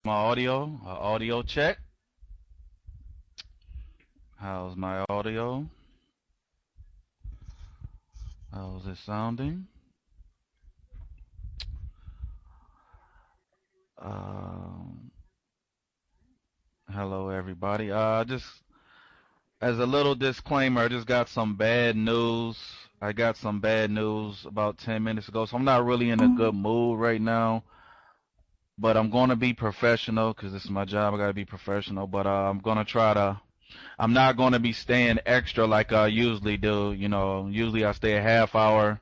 My audio check. How's my audio? How's it sounding? Um, Hello, everybody. Just as a little disclaimer, I just got some bad news. I got some bad news about 10 minutes ago, so I'm not really in a good mood right now. But I'm going to be professional because this is my job. I got to be professional. But I'm going to try to. I'm not going to be staying extra like I usually do. Usually I stay a half hour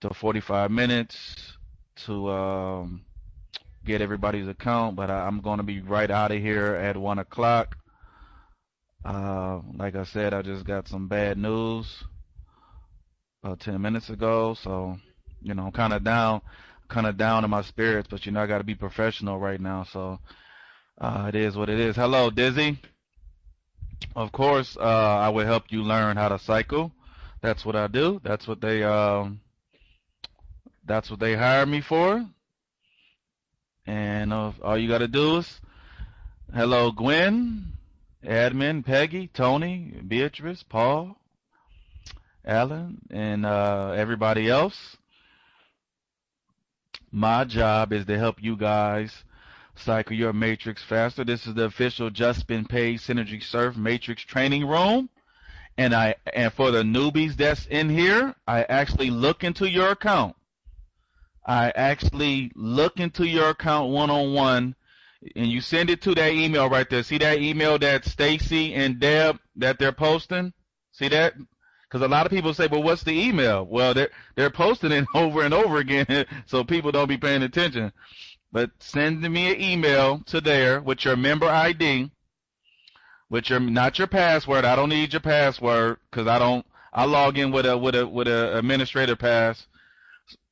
to 45 minutes to get everybody's account, but I'm going to be right out of here at 1 o'clock. Like I said, I just got some bad news about 10 minutes ago, so I'm kind of down in my spirits, but I got to be professional right now, so it is what it is. Hello, Dizzy. Of course, I will help you learn how to cycle. That's what I do. That's what they hire me for. And all you got to do is, hello, Gwen, Admin, Peggy, Tony, Beatrice, Paul, Alan, and everybody else. My job is to help you guys cycle your matrix faster. This is the official Just Been Paid Synergy Surf Matrix Training Room. And for the newbies that's in here, I actually look into your account. I actually look into your account one-on-one, and you send it to that email right there. See that email that Stacy and Deb that they're posting? See that? Because a lot of people say, "Well, what's the email?" Well, they're posting it over and over again, so people don't be paying attention. But send me an email to there with your member ID, with your not your password. I don't need your password because I log in with a administrator pass.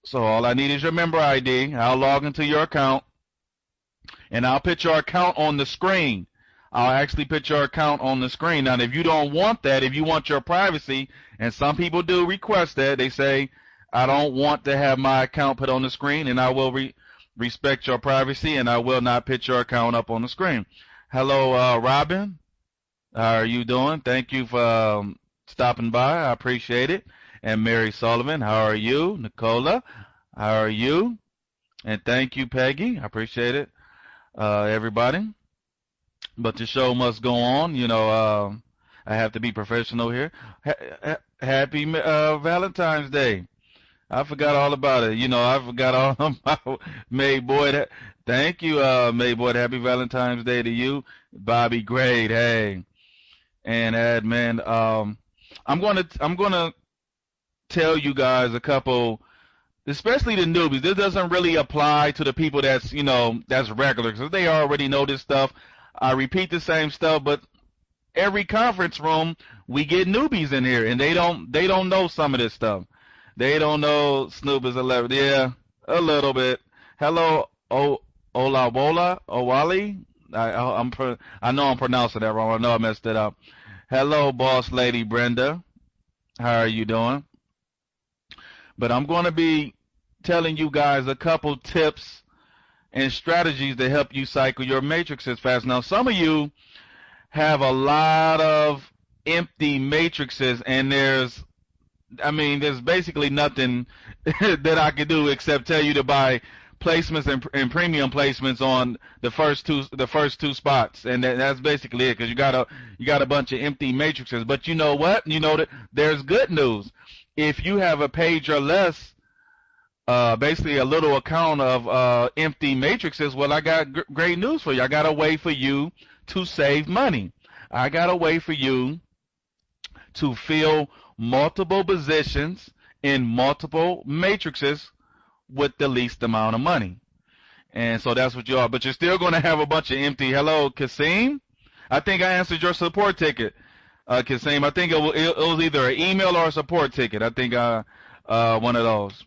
So all I need is your member ID. I'll log into your account, and I'll put your account on the screen. I'll actually put your account on the screen. Now, if you don't want that, if you want your privacy, and some people do request that, they say, I don't want to have my account put on the screen, and I will respect your privacy, and I will not put your account up on the screen. Hello, Robin. How are you doing? Thank you for stopping by. I appreciate it. And Mary Sullivan, how are you? Nicola, how are you? And thank you, Peggy. I appreciate it, everybody. But the show must go on. I have to be professional here. Happy Valentine's Day. I forgot all about it. I forgot all about May Boyd. Thank you, May Boyd. Happy Valentine's Day to you. Bobby, great. Hey. And admin, I'm gonna tell you guys a couple, especially the newbies. This doesn't really apply to the people that's regular because they already know this stuff. I repeat the same stuff, but every conference room we get newbies in here, and they don't know some of this stuff. They don't know Snoop is 11. Yeah, a little bit. Hello, Olawola Owali. I know I'm pronouncing that wrong. I know I messed it up. Hello, boss lady Brenda. How are you doing? But I'm going to be telling you guys a couple tips and strategies to help you cycle your matrices fast. Now, some of you have a lot of empty matrices, and there's basically nothing that I can do except tell you to buy placements and premium placements on the first two spots, and that's basically it. Because you got a bunch of empty matrices. But you know what? You know that there's good news. If you have a page or less, basically a little account of empty matrices, well, I got great news for you. I got a way for you to save money. I got a way for you to fill multiple positions in multiple matrices with the least amount of money. And so that's what you are. But you're still going to have a bunch of empty. Hello, Kasim? I think I answered your support ticket, Kasim. I think it was either an email or a support ticket. I think one of those.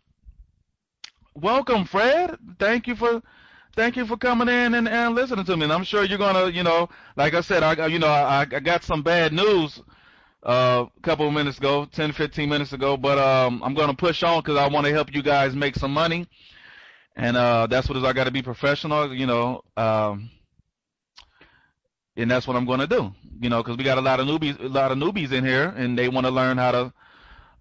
Welcome, Fred. Thank you for coming in and listening to me. And I'm sure you're gonna, like I said, I got some bad news a couple of minutes ago, 10, 15 minutes ago, but I'm gonna push on because I want to help you guys make some money. And that's what it is. I got to be professional, and that's what I'm going to do, because we got a lot of newbies in here, and they want to learn how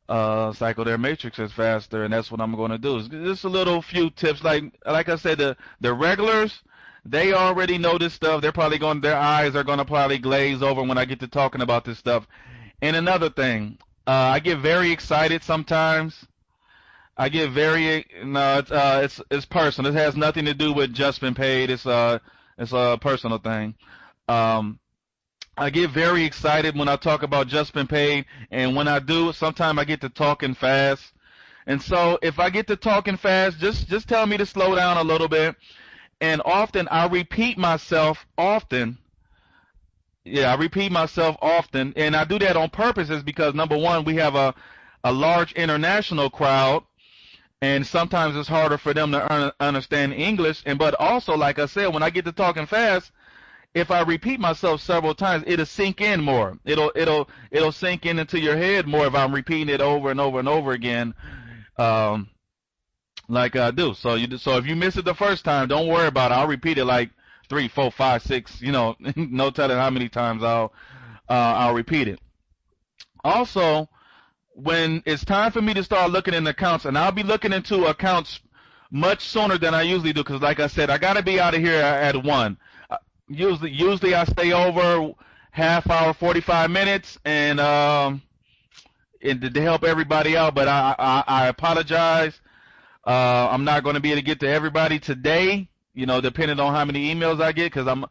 to cycle their matrices faster, and that's what I'm going to do. It's just a little few tips, like I said, the regulars, they already know this stuff. Their eyes are going to probably glaze over when I get to talking about this stuff. And another thing, I get very excited sometimes. I get very no, it's personal. It has nothing to do with just been paid. It's a personal thing. Um, I get very excited when I talk about just been paid, and when I do, sometimes I get to talking fast. And so if I get to talking fast, just tell me to slow down a little bit. And often I repeat myself often. Yeah, I repeat myself often, and I do that on purpose is because, number one, we have a large international crowd, and sometimes it's harder for them to understand English. But also, like I said, when I get to talking fast, if I repeat myself several times, it'll sink in more. It'll sink into your head more if I'm repeating it over and over and over again, like I do. So if you miss it the first time, don't worry about it. I'll repeat it like 3, 4, 5, 6. No telling how many times I'll repeat it. Also, when it's time for me to start looking in accounts, and I'll be looking into accounts much sooner than I usually do, because like I said, I gotta be out of here at 1. Usually I stay over half hour, 45 minutes, and to help everybody out. But I apologize. I'm not going to be able to get to everybody today. Depending on how many emails I get, because I'm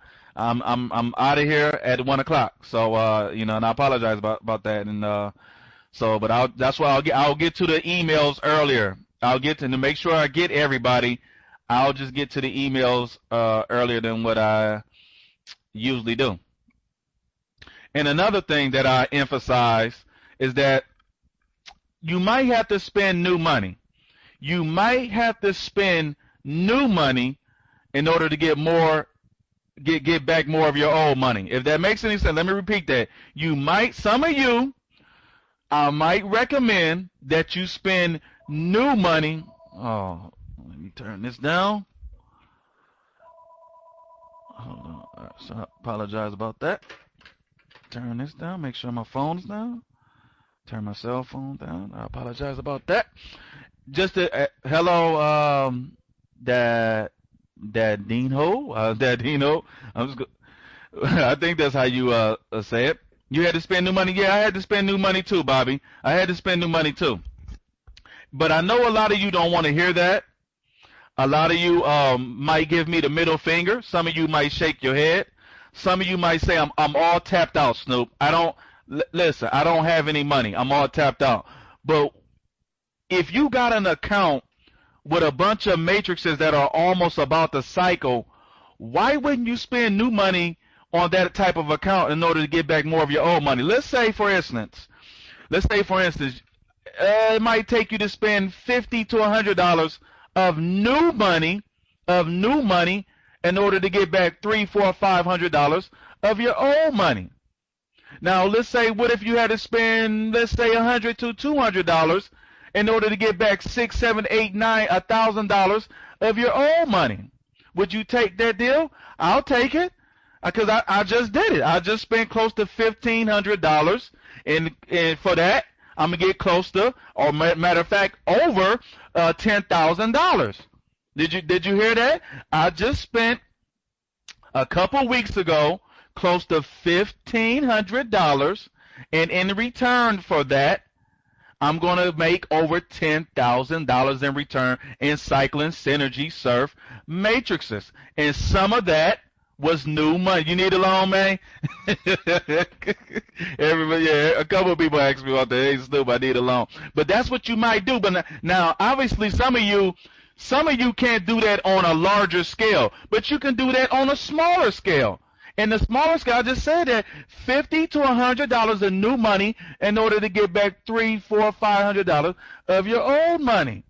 out of here at 1 o'clock. So and I apologize about that. And but that's why I'll get to the emails earlier. I'll get to make sure I get everybody. I'll just get to the emails earlier than what I usually do. And another thing that I emphasize is that you might have to spend new money. You might have to spend new money in order to get back more of your old money. If that makes any sense, let me repeat that. Some of you, I might recommend that you spend new money. Oh, let me turn this down. Hold on. So I apologize about that. Turn this down. Make sure my phone's down. Turn my cell phone down. I apologize about that. Just hello, Dad Dino. Dad Dino. I think that's how you say it. You had to spend new money. Yeah, I had to spend new money too, Bobby. I had to spend new money too. But I know a lot of you don't want to hear that. A lot of you might give me the middle finger. Some of you might shake your head. Some of you might say, I'm all tapped out, Snoop. Listen, I don't have any money. I'm all tapped out. But if you got an account with a bunch of matrices that are almost about to cycle, why wouldn't you spend new money on that type of account in order to get back more of your old money? Let's say, for instance, it might take you to spend $50 to $100 of new money in order to get back $300, $400, $500 of your old money. Now, let's say, what if you had to spend, let's say, $100 to $200 in order to get back $600, $700, $800, $900, $1,000 of your old money? Would you take that deal? I'll take it, because I just did it. I just spent close to $1,500, and for that, I'm going to get close to, or matter of fact, over $10,000. Did you hear that? I just spent a couple weeks ago close to $1,500, and in return for that, I'm going to make over $10,000 in return in cycling synergy surf matrices. And some of that was new money. You need a loan, man? Everybody, yeah, a couple of people asked me about that. Hey, Snoop, I need a loan. But that's what you might do. But now, obviously, some of you can't do that on a larger scale, but you can do that on a smaller scale. And the smaller scale, I just said that $50 to $100 of new money in order to get back $300, $400, $500 of your old money.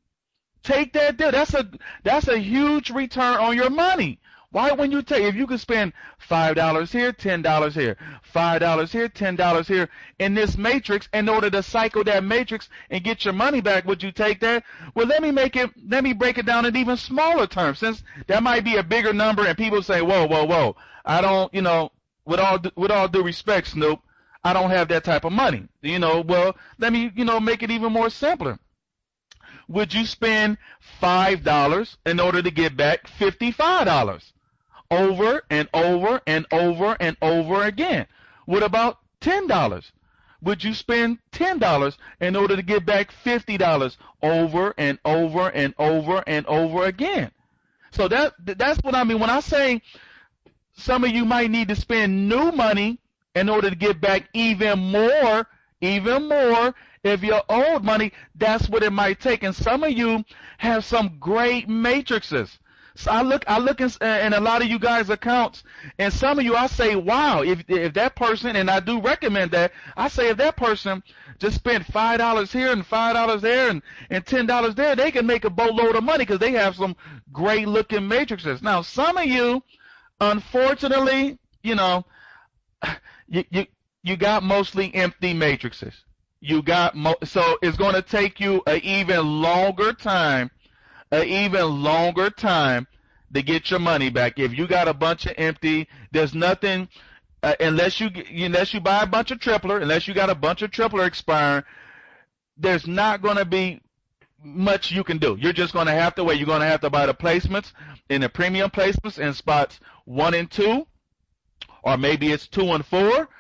Take that deal. That's a huge return on your money. Why when you take, if you could spend $5 here, $10 here, $5 here, $10 here in this matrix in order to cycle that matrix and get your money back, would you take that? Well, let me break it down in even smaller terms, since that might be a bigger number and people say, whoa, whoa, whoa, I don't, with all due respect, Snoop, I don't have that type of money. Well, let me, make it even more simpler. Would you spend $5 in order to get back $55 over and over and over and over again? What about $10? Would you spend $10 in order to get back $50 over and over and over and over again? So that's what I mean when I say some of you might need to spend new money in order to get back even more if your old money. That's what it might take. And some of you have some great matrices. So I look in a lot of you guys' accounts, and some of you, I say, wow, if that person, and I do recommend that, I say if that person just spent $5 here and $5 there and $10 there, they can make a boatload of money because they have some great looking matrices. Now, some of you, unfortunately, you got mostly empty matrices. So it's going to take you an even longer time to get your money back. If you got a bunch of empty, there's nothing unless you buy a bunch of tripler, unless you got a bunch of tripler expiring, there's not going to be much you can do. You're just going to have to wait. You're going to have to buy the placements in the premium placements in spots 1 and 2, or maybe it's 2 and 4.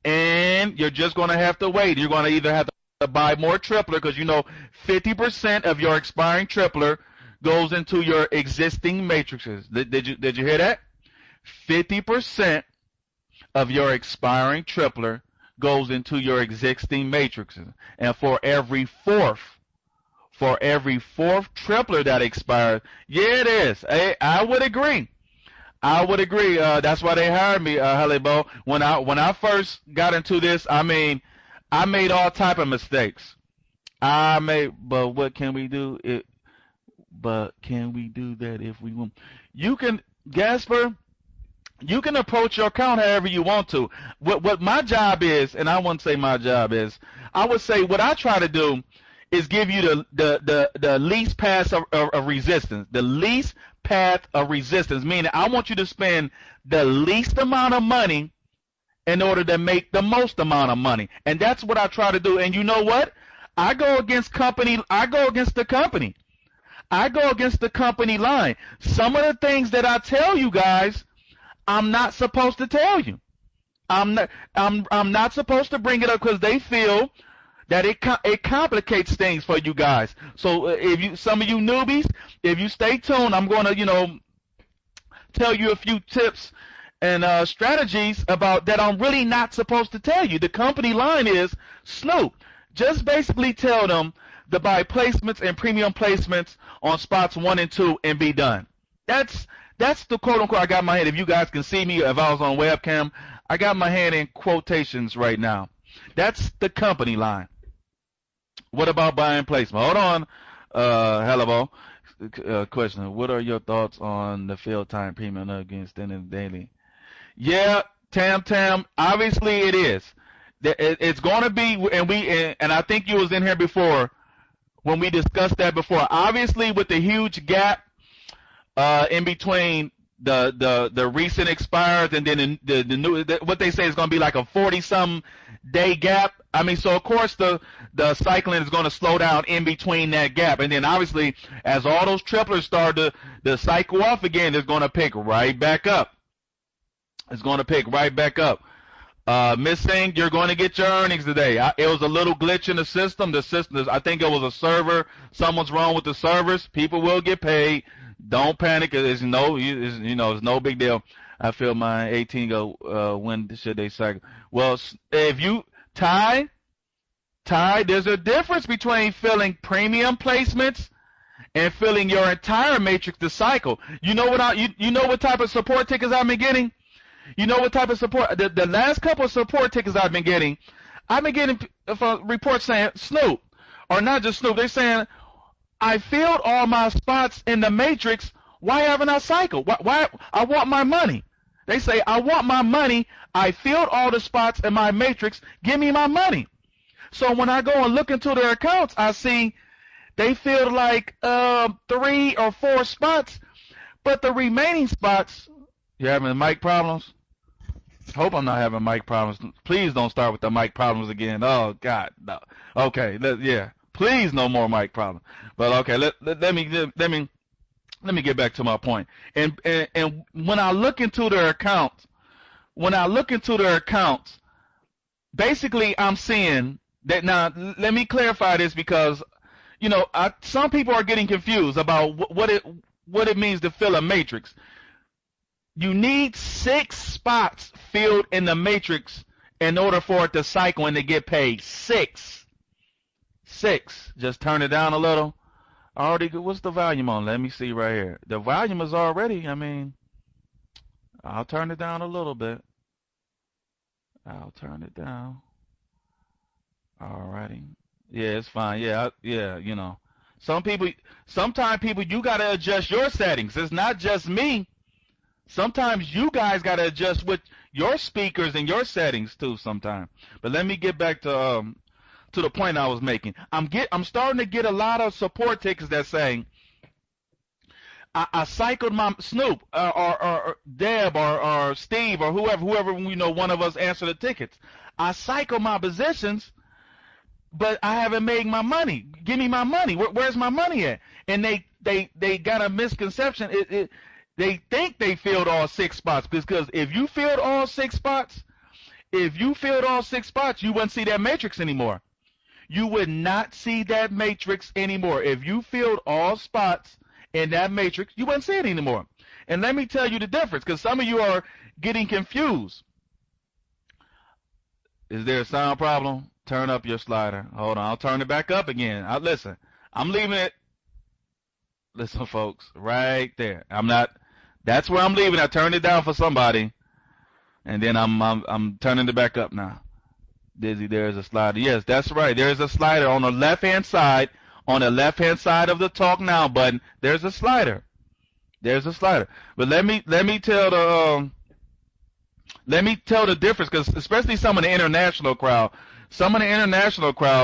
And you're just going to have to wait. You're going to either have to buy more tripler because 50% of your expiring tripler goes into your existing matrices. Did you hear that? 50% of your expiring tripler goes into your existing matrices. And for every fourth tripler that expires, yeah, it is. I would agree. That's why they hired me, Halebo. When I first got into this, I made all type of mistakes. But what can we do? But can we do that if we want? You can, Gasper. You can approach your account however you want to. What my job is, and I wouldn't say my job is, I would say what I try to do is give you the least path of resistance. The least path of resistance, meaning I want you to spend the least amount of money in order to make the most amount of money. And that's what I try to do. And you know what? I go against the company. I go against the company line. Some of the things that I tell you guys, I'm not supposed to tell you. I'm not supposed to bring it up because they feel that it complicates things for you guys. So some of you newbies, if you stay tuned, I'm going to tell you a few tips and strategies about that I'm really not supposed to tell you. The company line is Snoop. Just basically tell them to buy placements and premium placements on spots 1 and 2 and be done. That's the quote unquote. I got my hand. If you guys can see me, if I was on webcam, I got my hand in quotations right now. That's the company line. What about buying placement? Hold on, Hello. Question. What are your thoughts on the field time premium against in daily? Yeah, Tam. Obviously, it is. It's going to be, and I think you was in here before when we discussed that before. Obviously, with the huge gap in between the recent expires and then the new, what they say is going to be like a 40-some day gap. I mean, so of course the cycling is going to slow down in between that gap, and then obviously as all those triplers start to cycle off again, it's going to pick right back up. It's going to pick right back up. Miss Singh, you're going to get your earnings today. It was a little glitch in the system. I think it was a server. Someone's wrong with the servers. People will get paid. Don't panic. It's no big deal. I feel my 18 go. When should they cycle? Well, if you Ty, there's a difference between filling premium placements and filling your entire matrix to cycle. You know what type of support tickets I've been getting? You know what type of support? The last couple of support tickets I've been getting reports saying Snoop, or not just Snoop. They're saying I filled all my spots in the matrix Why haven't I cycled? Why I want my money. They say, I want my money. I filled all the spots in my matrix. Give me my money. So when I go and look into their accounts, I see they filled like 3 or 4 spots, but the remaining spots, you having mic problems? Hope I'm not having mic problems. Please don't start with the mic problems again. Oh God, no. Okay, yeah. Please, no more mic problems. But okay, let me get back to my point. And when I look into their accounts, basically I'm seeing that. Now let me clarify this, because some people are getting confused about what it means to fill a matrix. You need 6 spots filled in the matrix in order for it to cycle and to get paid. 6. Just turn it down a little. What's the volume on? Let me see right here. The volume is already, I'll turn it down a little bit. I'll turn it down. Alrighty. Yeah, it's fine. Yeah, sometimes people, you got to adjust your settings. It's not just me. Sometimes you guys got to adjust with your speakers and your settings too sometimes. But let me get back to the point I was making. I'm starting to get a lot of support tickets that saying, I cycled my Snoop or Deb or Steve or whoever one of us answer the tickets. I cycled my positions, but I haven't made my money. Give me my money. Where's my money at? And they got a misconception. They think they filled all 6 spots, because if you filled all 6 spots, you wouldn't see that matrix anymore. You would not see that matrix anymore. If you filled all spots in that matrix, you wouldn't see it anymore. And let me tell you the difference, because some of you are getting confused. Is there a sound problem? Turn up your slider. Hold on, I'll turn it back up again. Listen, I'm leaving it. Listen, folks, right there. That's where I'm leaving. I turned it down for somebody, and then I'm turning it back up now. Dizzy, there's a slider. Yes, that's right. There's a slider on the left-hand side. On the left-hand side of the Talk Now button, there's a slider. But let me tell the difference, because especially some of the international crowd,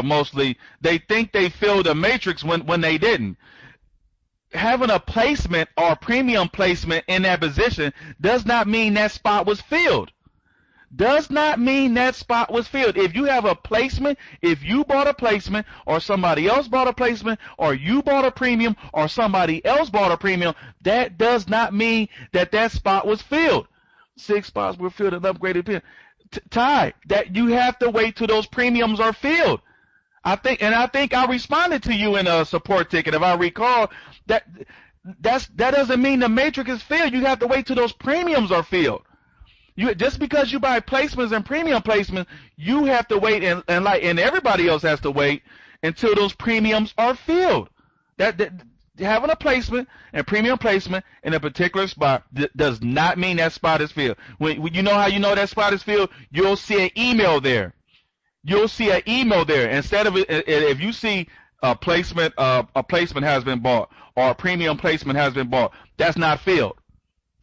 mostly, they think they filled a matrix when they didn't. Having a placement or premium placement in that position does not mean that spot was filled. If you have a placement, if you bought a placement, or somebody else bought a placement, or you bought a premium, or somebody else bought a premium, that does not mean that spot was filled. 6 spots were filled and upgraded. Ty, that you have to wait till those premiums are filled. I think I responded to you in a support ticket, if I recall. That doesn't mean the matrix is filled. You have to wait till those premiums are filled. Just because you buy placements and premium placements, you have to wait, and everybody else has to wait until those premiums are filled. That having a placement and premium placement in a particular spot does not mean that spot is filled. When you know how you know that spot is filled, you'll see an email there. Instead of if you see a placement has been bought, or a premium placement has been bought, that's not filled.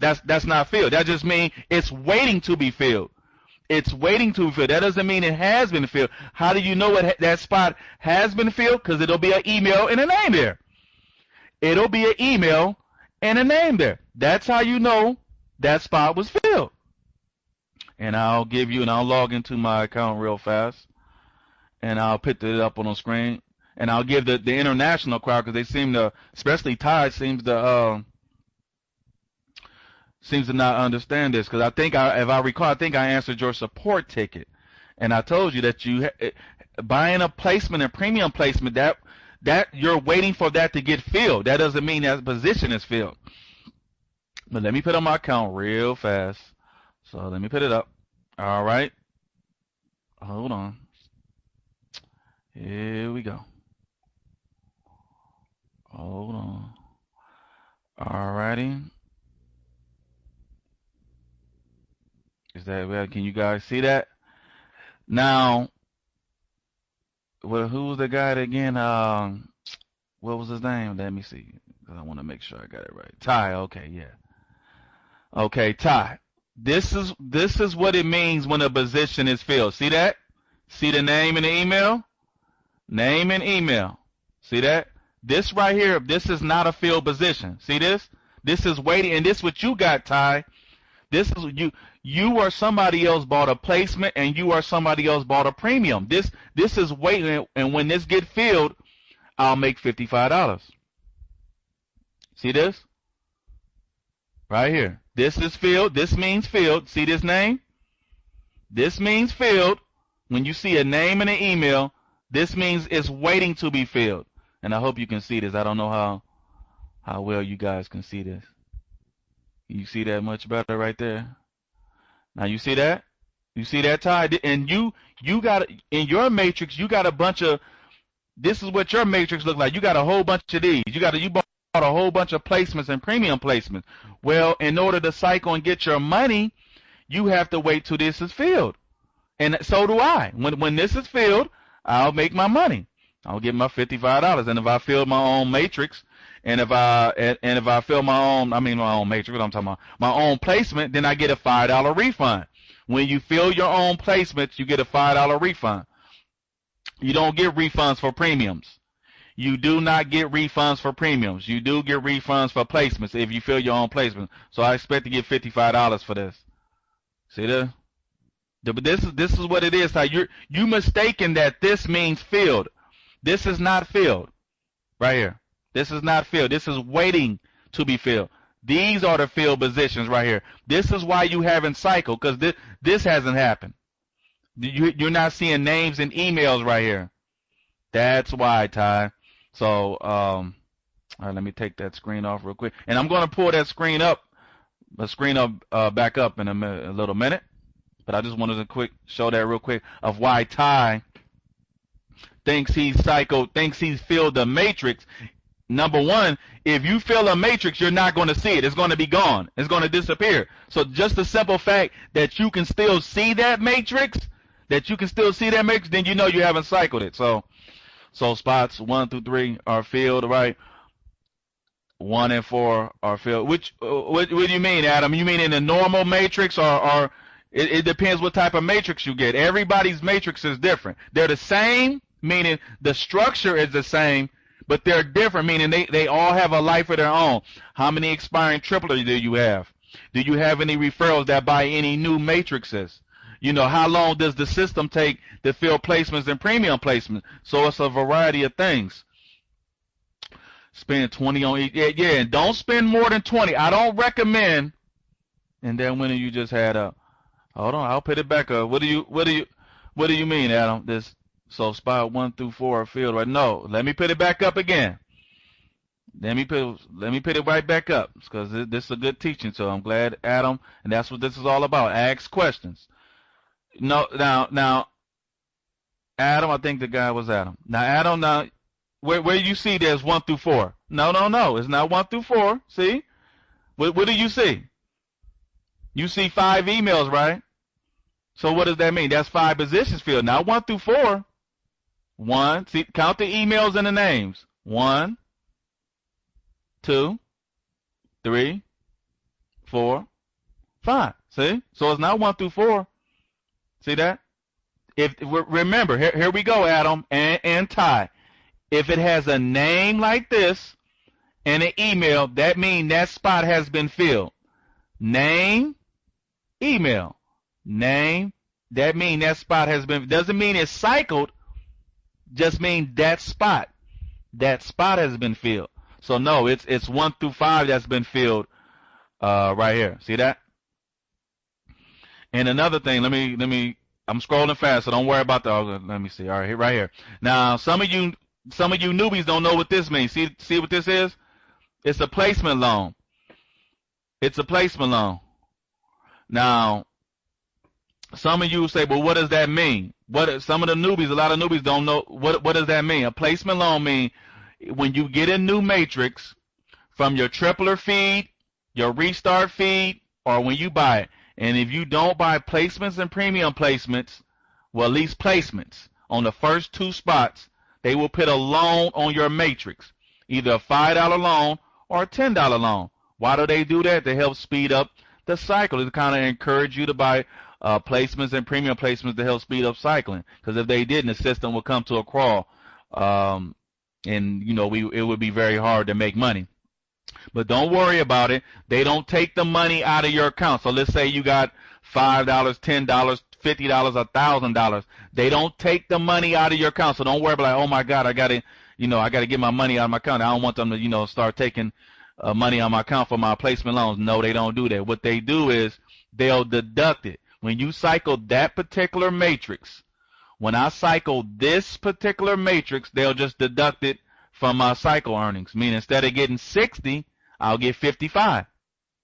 That's not filled. That just means it's waiting to be filled. That doesn't mean it has been filled. How do you know that spot has been filled? Because it'll be an email and a name there. That's how you know that spot was filled. And I'll log into my account real fast, and I'll put it up on the screen, and I'll give the international crowd, because they seem to, especially Ty, seems to not understand this, because if I recall, I think I answered your support ticket, and I told you that buying a placement and premium placement, that you're waiting for that to get filled. That doesn't mean that position is filled. But let me put on my account real fast. So let me put it up. All right. Hold on. Here we go. Hold on. All righty. Can you guys see that? Now, who was the guy again? What was his name? Let me see. 'cause I want to make sure I got it right. Ty, okay, yeah. Okay, Ty. This is what it means when a position is filled. See that? See the name and the email? Name and email. See that? This right here, this is not a filled position. See this? This is waiting, and this what you got, Ty. This is you or somebody else bought a placement, and you or somebody else bought a premium. This is waiting, and when this get filled, I'll make $55. See this? Right here. This is filled. This means filled. See this name? This means filled. When you see a name and an email, this means it's waiting to be filled. And I hope you can see this. I don't know how well you guys can see this. You see that much better right there? Now you see that? You see that, Ty? And you got, in your matrix, you got a bunch of, this is what your matrix look like. You got a whole bunch of these. You bought a whole bunch of placements and premium placements. Well, in order to cycle and get your money, you have to wait till this is filled. And so do I. When this is filled, I'll make my money. I'll get my $55. And if I fill my own matrix, and if I fill my own matrix, what I'm talking about, my own placement, then I get a $5 refund. When you fill your own placements, you get a $5 refund. You don't get refunds for premiums. You do not get refunds for premiums. You do get refunds for placements if you fill your own placement. So I expect to get $55 for this. See this? But this is what it is. You mistaken that this means filled. This is not filled. Right here. This is not filled. This is waiting to be filled. These are the filled positions right here. This is why you haven't cycled, because this hasn't happened. You're not seeing names and emails right here. That's why, Ty. So, all right, let me take that screen off real quick. And I'm going to pull that screen up, back up in a little minute. But I just wanted to show that real quick of why Ty thinks he's cycled, thinks he's filled the matrix. Number one, if you fill a matrix, you're not going to see it. It's going to be gone. It's going to disappear. So just the simple fact that you can still see that matrix, then you know you haven't cycled it. So spots 1 through 3 are filled, right? 1 and 4 are filled. What do you mean, Adam? You mean in the normal matrix, or it depends what type of matrix you get. Everybody's matrix is different. They're the same, meaning the structure is the same, but they're different, meaning they all have a life of their own. How many expiring triplets do you have? Do you have any referrals that buy any new matrices? You know, how long does the system take to fill placements and premium placements? So it's a variety of things. Spend 20 on each. Yeah, and don't spend more than 20. I don't recommend. And then when you just had up. Hold on, I'll put it back up. What do you mean, Adam? So spot 1 through 4 are filled, right? No, let me put it back up again. Let me put it right back up, because this is a good teaching. So I'm glad, Adam, and that's what this is all about. Ask questions. No, now, Adam, I think the guy was Adam. Now, Adam, where you see there's 1 through 4? No, it's not 1 through 4. See, what do you see? You see 5 emails, right? So what does that mean? That's 5 positions filled. Not 1 through 4. 1. See, count the emails and the names. 1, 2, 3, 4, 5. See? So it's not 1 through 4. See that? Remember, here we go, Adam and Ty. If it has a name like this and an email, that means that spot has been filled. Name, email. Name, that means that spot has been, doesn't mean it's cycled, just means that spot has been filled. So no, it's 1 through 5 that's been filled right here. See that? And another thing, let me I'm scrolling fast, so don't worry about let me see. All right, right here. Now, some of you newbies don't know what this means. See what this is? It's a placement loan. It's a placement loan. Now, some of you say, well, what does that mean? A lot of newbies don't know what does that mean. A placement loan means when you get a new matrix from your tripler feed, your restart feed, or when you buy it. And if you don't buy placements and premium placements, well, at least placements on the first 2 spots, they will put a loan on your matrix, either a $5 loan or a $10 loan. Why do they do that? They help speed up the cycle. They kind of encourage you to buy placements and premium placements to help speed up cycling. Because if they didn't, the system would come to a crawl, and it would be very hard to make money. But don't worry about it. They don't take the money out of your account. So let's say you got $5, $10, $50, $1,000. They don't take the money out of your account. So don't worry about, like, oh my God, I gotta get my money out of my account. I don't want them to, start taking money on my account for my placement loans. No, they don't do that. What they do is they'll deduct it. When you cycle that particular matrix, when I cycle this particular matrix, they'll just deduct it from my cycle earnings. Meaning instead of getting 60, I'll get 55.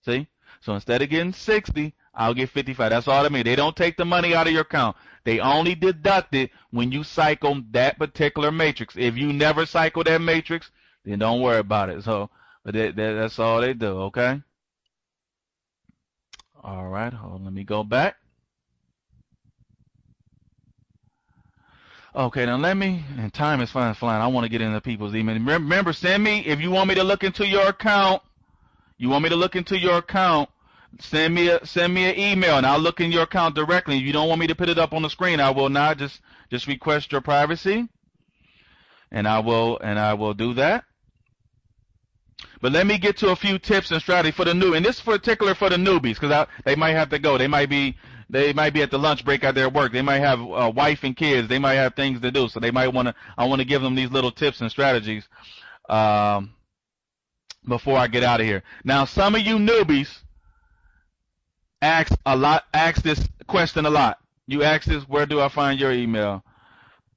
See? So instead of getting 60, I'll get 55. That's all I mean. They don't take the money out of your account. They only deduct it when you cycle that particular matrix. If you never cycle that matrix, then don't worry about it. So but that's all they do, okay? All right, hold on, let me go back. Okay, now and time is flying. I want to get into people's email. Remember, send me, if you want me to look into your account, send me an email, and I'll look in your account directly. If you don't want me to put it up on the screen, I will not. Just request your privacy, and I will do that. But let me get to a few tips and strategy for the new, and this is particular for the newbies, because they might have to go. They might be at the lunch break at their work. They might have a wife and kids. They might have things to do, so they might I want to give them these little tips and strategies before I get out of here. Now, some of you newbies ask this question a lot. You ask this, where do I find your email?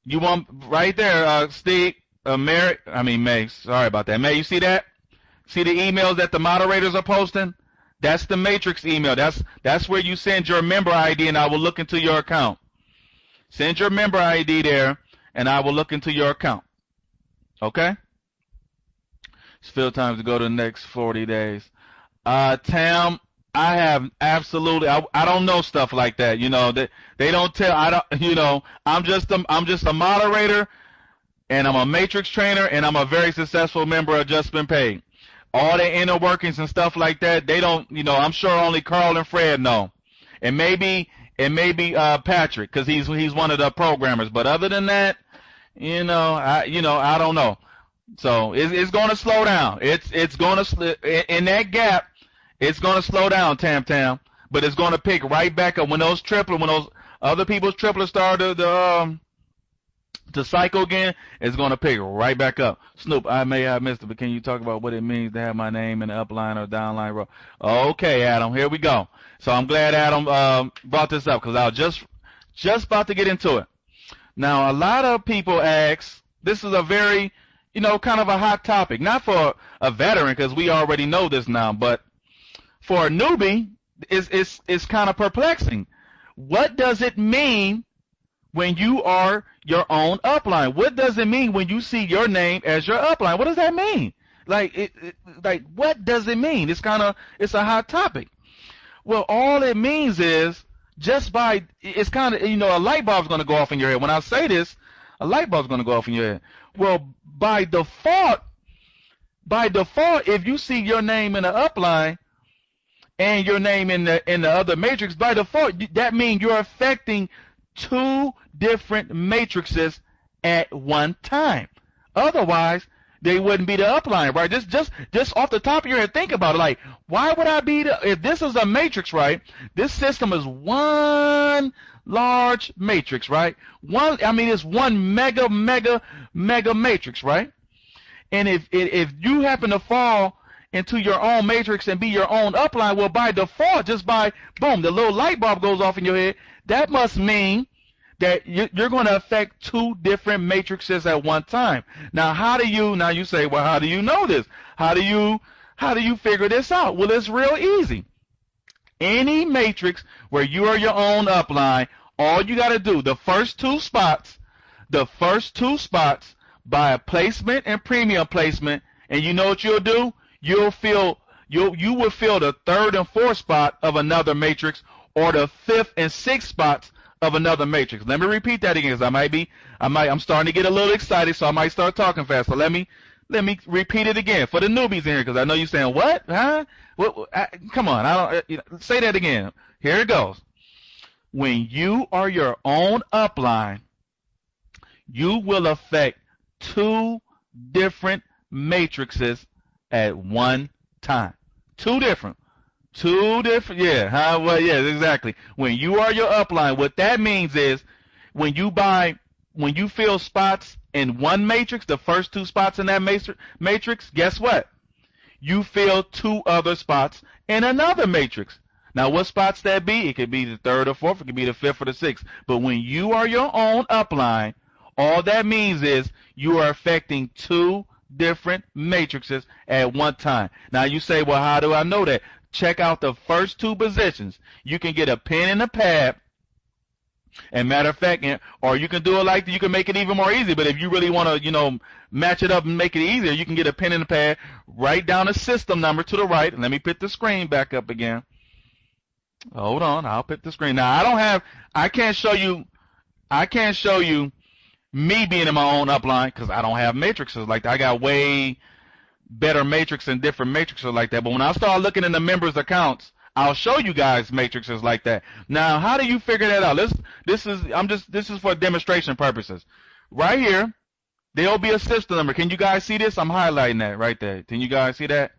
You want right there, Steve, May. Sorry about that. May, you see that? See the emails that the moderators are posting? That's the matrix email. That's where you send your member ID, and I will look into your account. Send your member ID there, and I will look into your account. Okay? It's fill time to go to the next 40 days. Tam, I have absolutely. I don't know stuff like that. They don't tell. I don't. I'm just a moderator, and I'm a matrix trainer, and I'm a very successful member of Just Been Paid. All the inner workings and stuff like that, they don't, I'm sure only Carl and Fred know. And maybe Patrick, because he's one of the programmers. But other than that, I don't know. So it's going to slow down. It's going to, in that gap, it's going to slow down, Tam. But it's going to pick right back up when those other people's triplets start to cycle again. It's going to pick right back up. Snoop, I may have missed it, but can you talk about what it means to have my name in the upline or downline row? Okay, Adam, here we go. So I'm glad Adam brought this up, because I was just about to get into it. Now, a lot of people ask, this is a very, kind of a hot topic, not for a veteran, because we already know this now, but for a newbie, it's kind of perplexing. What does it mean when you are your own upline? What does it mean when you see your name as your upline? What does that mean? What does it mean? It's a hot topic. Well, all it means is it's kind of, a light bulb's going to go off in your head. When I say this, a light bulb's going to go off in your head. Well, by default, if you see your name in the upline and your name in the other matrix, by default, that means you're affecting two different matrices at one time. Otherwise, they wouldn't be the upline, right? Just off the top of your head, think about it. Like, why would I be if this is a matrix, right? This system is one large matrix, right? It's one mega matrix, right? And if you happen to fall into your own matrix and be your own upline, well, by default, boom, the little light bulb goes off in your head. That must mean that you're going to affect two different matrices at one time. Now you say, well, how do you know this? How do you figure this out? Well, it's real easy. Any matrix where you are your own upline, all you got to do, the first two spots by a placement and premium placement, and you know what you'll do? You will fill the third and fourth spot of another matrix, or the fifth and sixth spots of another matrix. Let me repeat that again, because I'm starting to get a little excited, so I might start talking fast. So let me Let me repeat it again for the newbies in here, because I know you're saying, what? Huh? Come on. I don't say that again. Here it goes. When you are your own upline, you will affect two different matrices at one time. Two different, yeah. Huh? Well, yeah, exactly. When you are your upline, what that means is when you fill spots in one matrix, the first two spots in that matrix, guess what? You fill two other spots in another matrix. Now, what spots that be? It could be the third or fourth. It could be the fifth or the sixth. But when you are your own upline, all that means is you are affecting two different matrices at one time. Now, you say, well, how do I know that? Check out the first two positions. You can get a pen and a pad. And matter of fact, or you can do it like you can make it even more easy. But if you really want to, match it up and make it easier, you can get a pen and a pad, write down a system number to the right. And let me put the screen back up again. Hold on, I'll put the screen. Now I can't show you me being in my own upline because I don't have matrices like that. I got way better matrix and different matrices like that. But when I start looking in the members' accounts, I'll show you guys matrices like that. Now, how do you figure that out? This is for demonstration purposes. Right here, there'll be a system number. Can you guys see this? I'm highlighting that right there. Can you guys see that?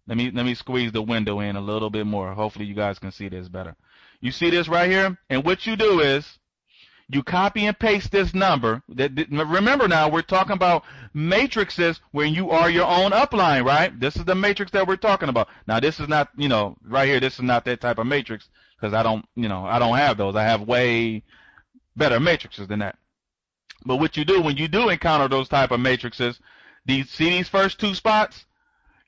Let me squeeze the window in a little bit more. Hopefully you guys can see this better. You see this right here? And what you do is you copy and paste this number. Remember now, we're talking about matrices when you are your own upline, right? This is the matrix that we're talking about. Now, this is not, right here, this is not that type of matrix because I don't have those. I have way better matrices than that. But what you do when you do encounter those type of matrices, see these first two spots?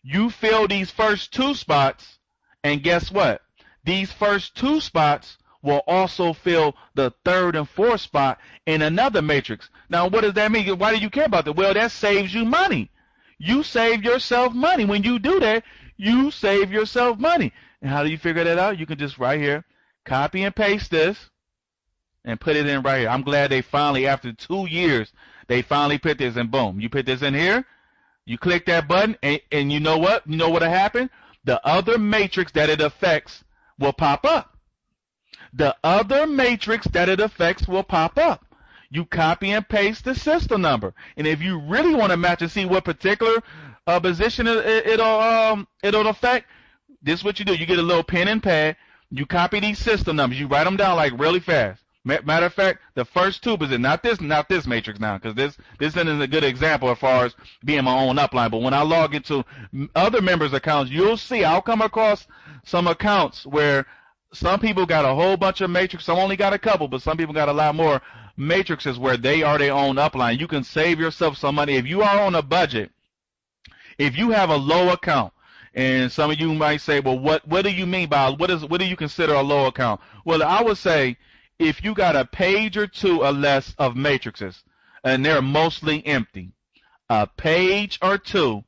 You fill these first two spots, and guess what? These first two spots will also fill the third and fourth spot in another matrix. Now, what does that mean? Why do you care about that? Well, that saves you money. You save yourself money. When you do that, you save yourself money. And how do you figure that out? You can just right here, copy and paste this, and put it in right here. I'm glad they finally, after 2 years, they finally put this in. Boom. You put this in here. You click that button, and you know what? You know what'll happen? The other matrix that it affects will pop up. The other matrix that it affects will pop up. You copy and paste the system number. And if you really want to match and see what particular position it'll affect, this is what you do. You get a little pen and pad. You copy these system numbers. You write them down like really fast. Matter of fact, the first two positions, not this matrix now, because this isn't a good example as far as being my own upline. But when I log into other members' accounts, you'll see I'll come across some accounts where some people got a whole bunch of matrices. Some only got a couple, but some people got a lot more matrices where they are their own upline. You can save yourself some money. If you are on a budget, if you have a low account, and some of you might say, well, what do you mean by, what do you consider a low account? Well, I would say, if you got a page or two or less of matrices, and they're mostly empty, a page or two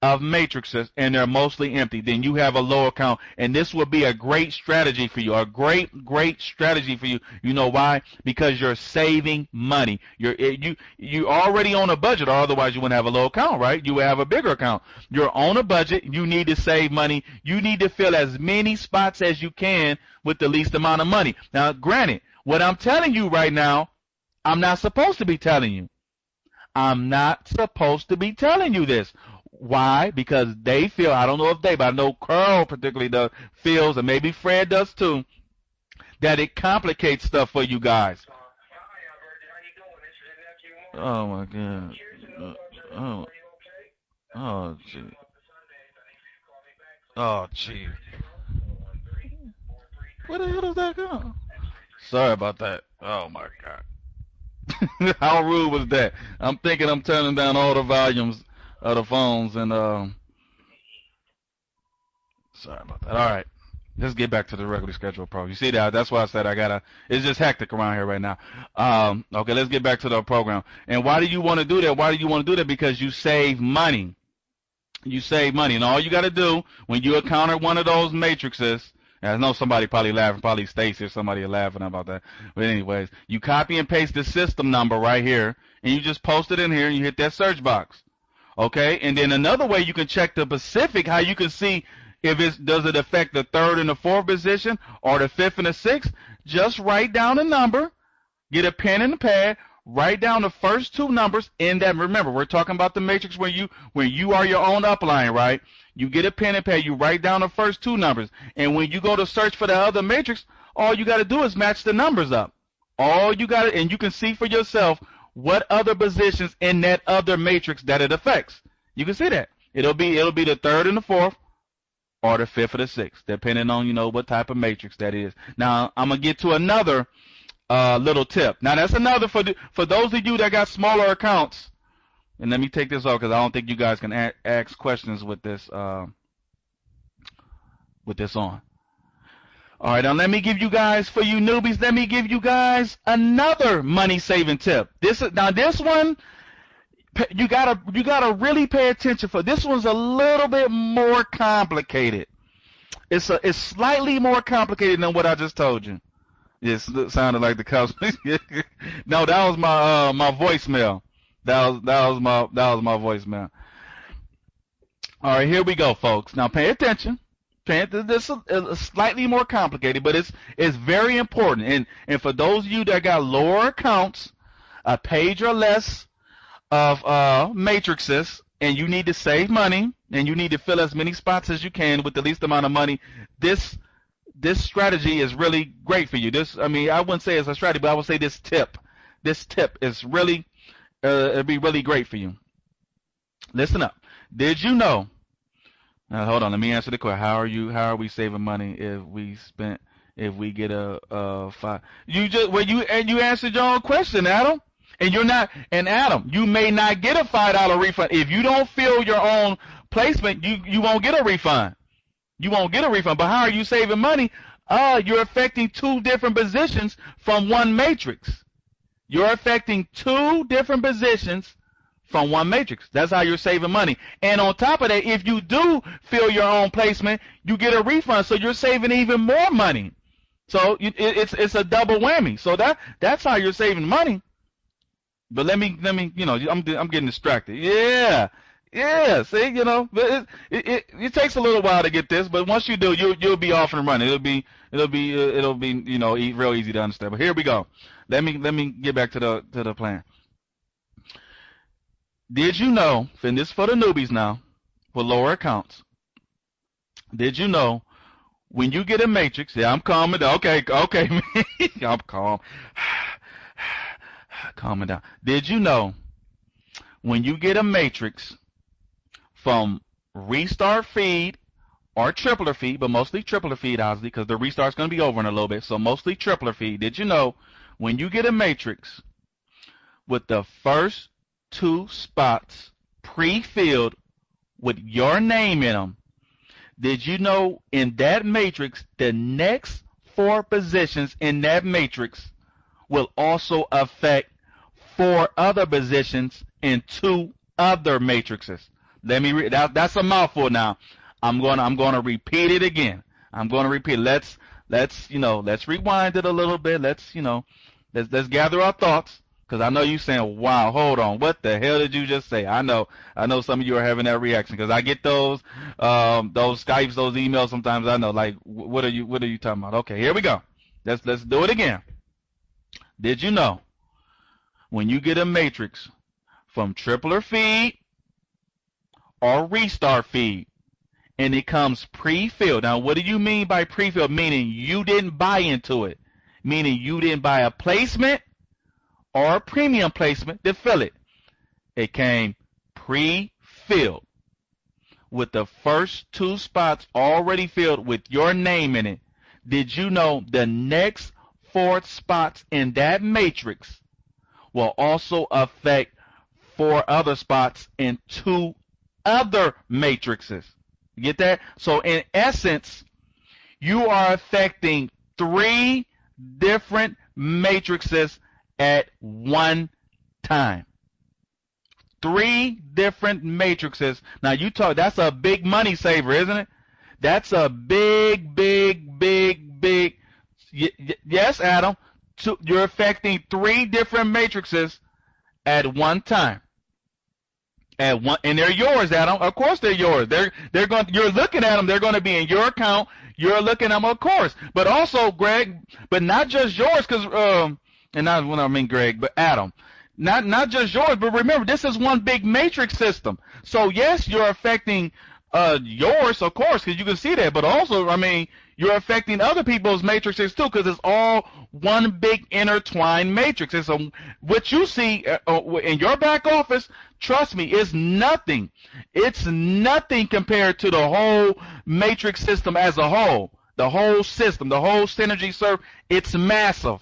of matrices, and they're mostly empty, then you have a low account, and this will be a great strategy for you, a great strategy for you. You know why? Because you're saving money. You already on a budget, or otherwise you wouldn't have a low account, right? You would have a bigger account. You're on a budget. You need to save money. You need to fill as many spots as you can with the least amount of money. Now, granted, what I'm telling you right now, I'm not supposed to be telling you. I'm not supposed to be telling you this. Why? Because they feel, I don't know if they, but I know Carl particularly feels, and maybe Fred does too, that it complicates stuff for you guys. Oh my God. Gee. Oh gee. Where the hell does that go? Sorry about that. Oh my God. How rude was that? I'm thinking I'm turning down all the volumes of the phones, and sorry about that. All right, let's get back to the regularly scheduled program. You see that? That's why I said it's just hectic around here right now. Okay, let's get back to the program. And why do you want to do that? Why do you want to do that? Because you save money. You save money, and all you got to do when you encounter one of those matrices. I know somebody probably laughing, probably Stacy or somebody laughing about that. But anyways, you copy and paste the system number right here, and you just post it in here, and you hit that search box. Okay, and then another way you can check the Pacific, how you can see if does it affect the third and the fourth position or the fifth and the sixth. Just write down a number, get a pen and a pad, write down the first two numbers in that. Remember, we're talking about the matrix when you are your own upline, right? You get a pen and pad, you write down the first two numbers, and when you go to search for the other matrix, all you got to do is match the numbers up. All you got to, and you can see for yourself what other positions in that other matrix that it affects. You can see that. It'll be the third and the fourth, or the fifth or the sixth, depending on what type of matrix that is. Now I'm gonna get to another little tip. Now that's another for those of you that got smaller accounts. And let me take this off because I don't think you guys can ask questions with this on. All right, now let me give you guys, for you newbies, let me give you guys another money saving tip. This one you gotta really pay attention for. This one's a little bit more complicated. It's slightly more complicated than what I just told you. It sounded like the cops. No, that was my voicemail. That was my voicemail. All right, here we go, folks. Now pay attention. This is slightly more complicated, but it's very important. And for those of you that got lower accounts, a page or less of matrices, and you need to save money, and you need to fill as many spots as you can with the least amount of money, this strategy is really great for you. I wouldn't say it's a strategy, but I would say this tip is really it'd be really great for you. Listen up. Did you know? Hold on, let me answer the question. How are we saving money if we get a 5? You answered your own question, Adam. And Adam, you may not get a $5 refund. If you don't fill your own placement, you won't get a refund. You won't get a refund. But how are you saving money? You're affecting two different positions from one matrix. You're affecting two different positions from one matrix. That's how you're saving money. And on top of that, if you do fill your own placement, you get a refund. So you're saving even more money. So it's a double whammy. So that's how you're saving money. But let me, I'm getting distracted. Yeah. See, but it takes a little while to get this, but once you do, you'll be off and running. It'll be real easy to understand. But here we go. Let me get back to the plan. Did you know? And this is for the newbies now, for lower accounts. Did you know when you get a matrix? Yeah, I'm calming down. Okay, I'm calm. Calming down. Did you know when you get a matrix from restart feed or tripler feed, but mostly tripler feed, obviously, because the restart's going to be over in a little bit, so mostly tripler feed. Did you know when you get a matrix with the first two spots pre-filled with your name in them, did you know in that matrix, the next 4 positions in that matrix will also affect 4 other positions in 2 other matrices? Let me read that's a mouthful now. I'm gonna repeat it again. I'm gonna repeat. Let's rewind it a little bit. Let's gather our thoughts, because I know you saying, wow, hold on, what the hell did you just say? I know some of you are having that reaction, because I get those Skypes, those emails sometimes. I know, like, what are you talking about? Okay, here we go. Let's do it again. Did you know when you get a matrix from tripler feed or restart feed, and it comes pre-filled? Now, what do you mean by pre-filled? Meaning you didn't buy into it. Meaning you didn't buy a placement or a premium placement to fill it. It came pre-filled with the first 2 spots already filled with your name in it. Did you know the next 4 spots in that matrix will also affect 4 other spots in 2 other matrices? You get that? So in essence, you are affecting 3 different matrices at one time. 3 different matrices. Now you talk, that's a big money saver, isn't it? That's a big. Yes, Adam. You're affecting 3 different matrices at one time. At one, and they're yours, Adam. Of course, they're yours. They're going. You're looking at them. They're going to be in your account. You're looking at them, of course. But also, Greg, but not just yours, because and not when I mean Greg, but Adam. Not just yours, but remember, this is one big matrix system. So yes, you're affecting yours, of course, because you can see that. But also, I mean, you're affecting other people's matrices too, because it's all one big intertwined matrix. It's what you see in your back office. Trust me, is nothing. It's nothing compared to the whole matrix system as a whole. The whole system, the whole synergy serve, it's massive.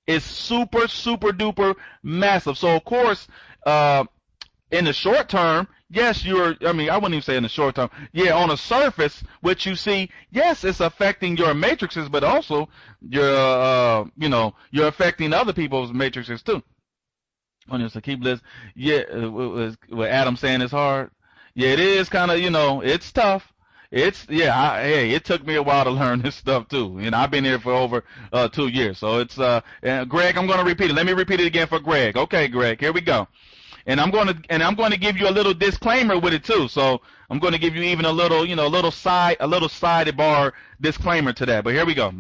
It's super, super duper massive. So of course, in the short term, yes, I wouldn't even say in the short term. Yeah, on the surface, what you see, yes, it's affecting your matrices, but also you're affecting other people's matrices too. So keep listening. Yeah, what Adam saying is hard. Yeah, it is kind of, it's tough. It took me a while to learn this stuff too. I've been here for over 2 years. So it's Greg, I'm going to repeat it. Let me repeat it again for Greg. Okay, Greg, here we go. And I'm going to give you a little disclaimer with it too. So I'm going to give you even a little sidebar disclaimer to that. But here we go.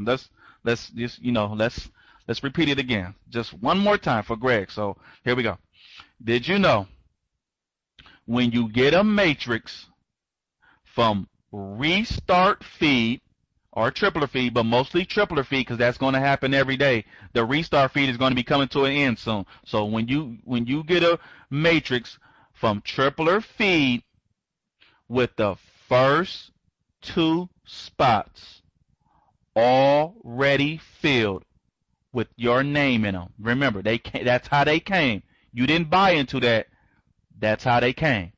Let's repeat it again. Just one more time for Greg. So here we go. Did you know when you get a matrix from restart feed or tripler feed, but mostly tripler feed, because that's going to happen every day, the restart feed is going to be coming to an end soon. So when you get a matrix from tripler feed with the first 2 spots already filled with your name in them. Remember, that's how they came. You didn't buy into that. That's how they came.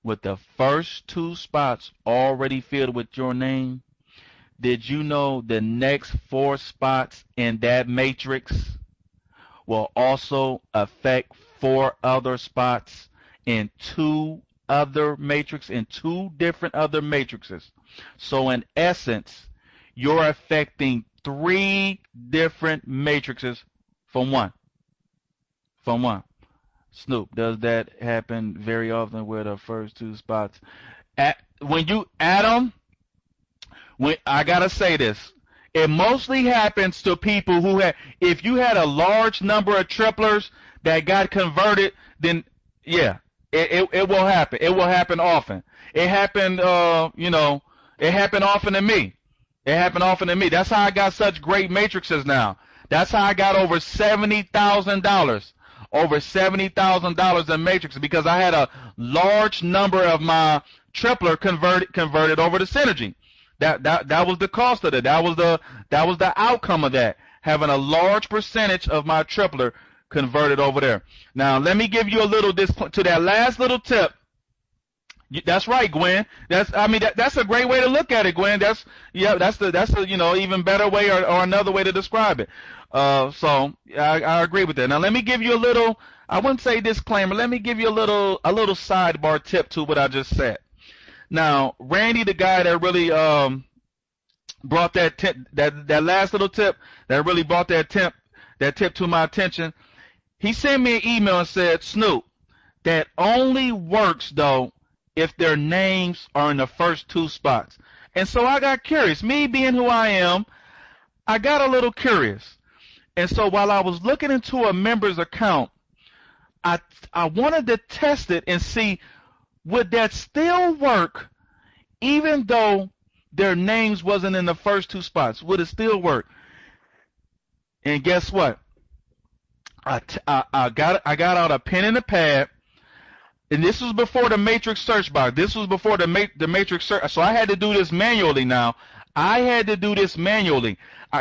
With the first 2 spots already filled with your name, did you know the next 4 spots in that matrix will also affect 4 other spots in 2 other matrices, in 2 different other matrices? So in essence, you're affecting 3 different matrices from one. Snoop, does that happen very often with the first 2 spots? Adam, I gotta say this, it mostly happens to people who if you had a large number of triplers that got converted, then yeah, it will happen. It will happen often. It happened, it happened often to me. That's how I got such great matrices now. That's how I got over $70,000. Over $70,000 in matrices, because I had a large number of my tripler converted over to synergy. That was the cost of it. That was the outcome of that. Having a large percentage of my tripler converted over there. Now let me give you a little to that last little tip. That's right, Gwen. That's a great way to look at it, Gwen. That's a even better way or another way to describe it. So I agree with that. Now let me give you a little, I wouldn't say disclaimer, let me give you a little sidebar tip to what I just said. Now, Randy, the guy that really brought that last little tip, that really brought that tip to my attention, he sent me an email and said, Snoop, that only works though if their names are in the first 2 spots. And so I got curious. Me being who I am, I got a little curious. And so while I was looking into a member's account, I wanted to test it and see, would that still work even though their names wasn't in the first 2 spots? Would it still work? And guess what? I got out a pen and a pad, and this was before the matrix search box. This was before the matrix search. So I had to do this manually now. I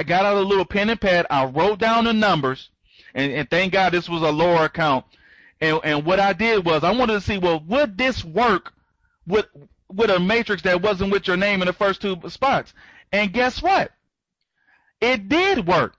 got out a little pen and pad. I wrote down the numbers, and thank God this was a lower account. And what I did was I wanted to see, well, would this work with a matrix that wasn't with your name in the first 2 spots? And guess what? It did work.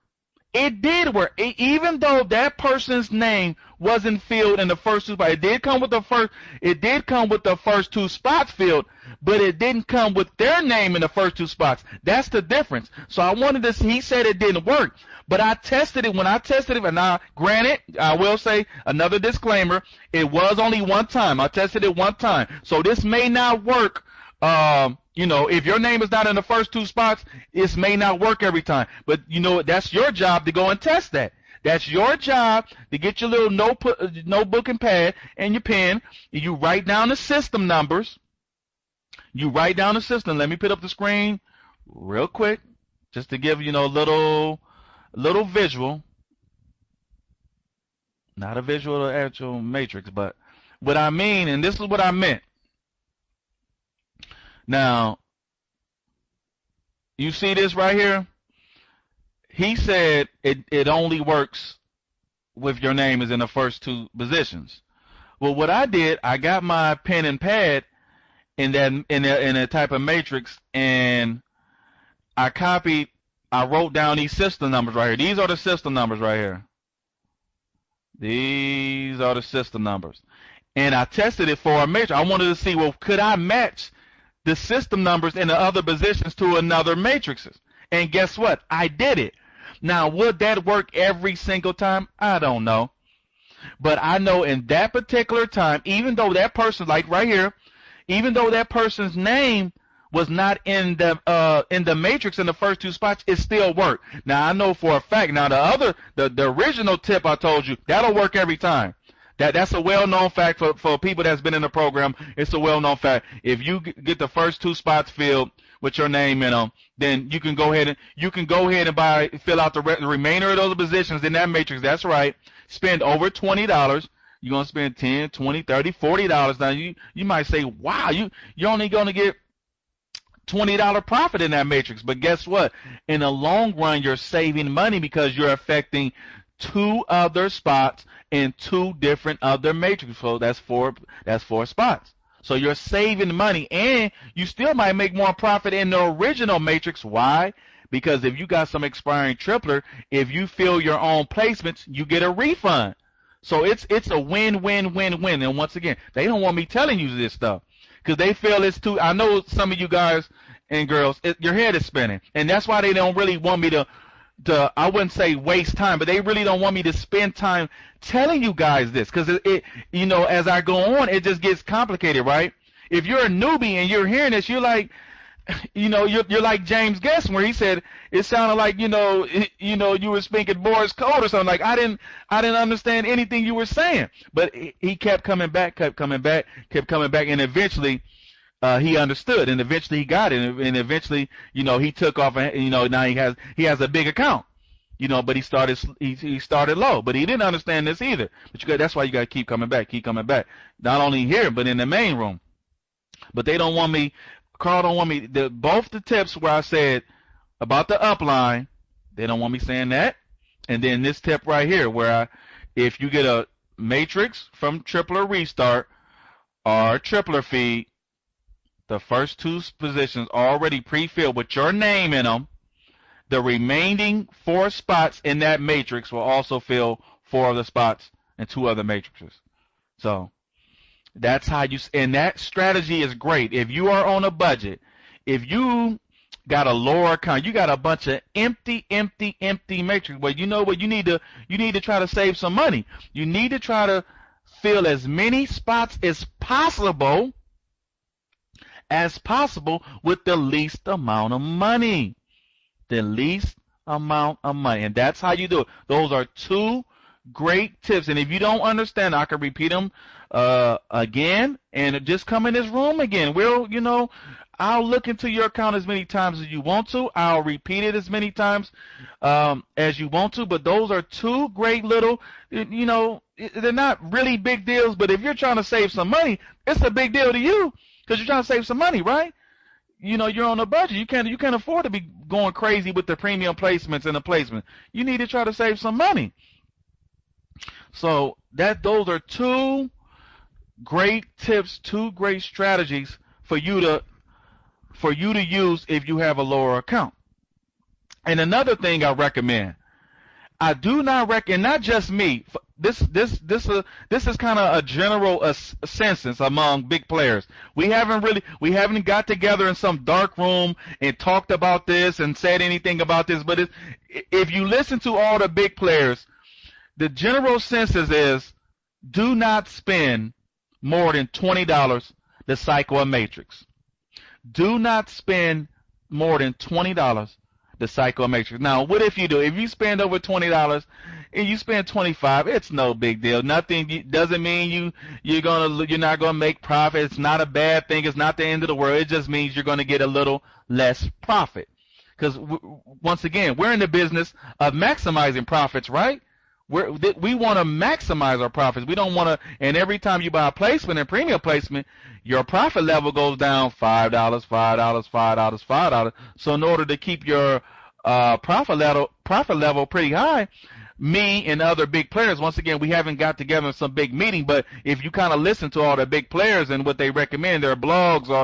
It did work. Even though that person's name wasn't filled in the first two spots, it did come with the first. It did come with the first two spots filled, but it didn't come with their name in the first two spots. That's the difference. So I wanted to see. He said it didn't work, but I tested it. When I tested it, and now, granted, I will say another disclaimer: it was only one time. I tested it one time, so this may not work. If your name is not in the first two spots, this may not work every time. But you know what? That's your job to go and test that. That's your job to get your little notebook and pad and your pen. And you write down the system numbers. You write down the system. Let me put up the screen real quick, just to give a little visual. Not a visual of the actual matrix, but what I mean, and this is what I meant. Now, you see this right here? He said it only works with your name is in the first two positions. Well, what I did, I got my pen and pad in a type of matrix, and I wrote down these system numbers right here. These are the system numbers right here. These are the system numbers. And I tested it for a matrix. I wanted to see, well, could I match the system numbers in the other positions to another matrices? And guess what? I did it. Now, would that work every single time? I don't know. But I know in that particular time, even though that person, like right here, even though that person's name was not in the matrix in the first two spots, it still worked. Now, I know for a fact. Now, the original tip I told you, that'll work every time. That's a well-known fact for people that's been in the program. It's a well-known fact. If you get the first two spots filled with your name in them, then you can go ahead and fill out the remainder of those positions in that matrix. That's right. Spend over $20. You're gonna spend $10, $20, $30, $40. Now you might say, wow, you're only gonna get $20 profit in that matrix. But guess what? In the long run, you're saving money because you're affecting two other spots in two different other matrices. So that's four spots. So you're saving money, and you still might make more profit in the original matrix. Why? Because if you got some expiring tripler, if you fill your own placements, you get a refund. So it's a win-win-win-win. And once again, they don't want me telling you this stuff because they feel it's too. I know some of you guys and girls, your head is spinning, and that's why they don't really want me to I wouldn't say waste time, but they really don't want me to spend time telling you guys this because as I go on, it just gets complicated, right? If you're a newbie and you're hearing this, you're like, you're like James Guest, where he said it sounded like you were speaking Morse code or something. Like I didn't understand anything you were saying, but he kept coming back, and eventually he understood, and eventually he got it, and eventually he took off, and now he has a big account, but he started low, but he didn't understand this either. But that's why you got to keep coming back, not only here but in the main room. But they don't want me. Carl don't want me. Both the tips where I said about the upline, they don't want me saying that, and then this tip right here where if you get a matrix from tripler restart or tripler feed, the first two positions already pre-filled with your name in them, the remaining four spots in that matrix will also fill four of the spots in two other matrices. So that's how and that strategy is great. If you are on a budget, if you got a lower account, you got a bunch of empty matrix, well, you know what, you need to try to save some money. You need to try to fill as many spots as possible with the least amount of money. And that's how you do it. Those are two great tips. And if you don't understand, I can repeat them again, and just come in this room again. I'll look into your account as many times as you want to. I'll repeat it as many times as you want to. But those are two great little, they're not really big deals, but if you're trying to save some money, it's a big deal to you. Because you're trying to save some money, right? You're on a budget. You can't afford to be going crazy with the premium placements and the placement. You need to try to save some money. So those are two great tips, two great strategies for you to use if you have a lower account. And another thing I recommend, I do not reckon, not just me. This is kind of a general census among big players. We haven't got together in some dark room and talked about this and said anything about this. But if you listen to all the big players, the general census is do not spend more than $20 to cycle a matrix. Do not spend more than $20 to cycle a matrix. Now, what if you do? If you spend over $20 and you spend $25, it's no big deal. Nothing doesn't mean you're not gonna make profit. It's not a bad thing. It's not the end of the world. It just means you're gonna get a little less profit. Because once again, we're in the business of maximizing profits, right? We want to maximize our profits. We don't want to. And every time you buy a placement and premium placement, your profit level goes down $5, $5, $5, $5. So in order to keep your profit level pretty high, me and other big players, once again, we haven't got together in some big meeting, but if you kind of listen to all the big players and what they recommend, their blogs or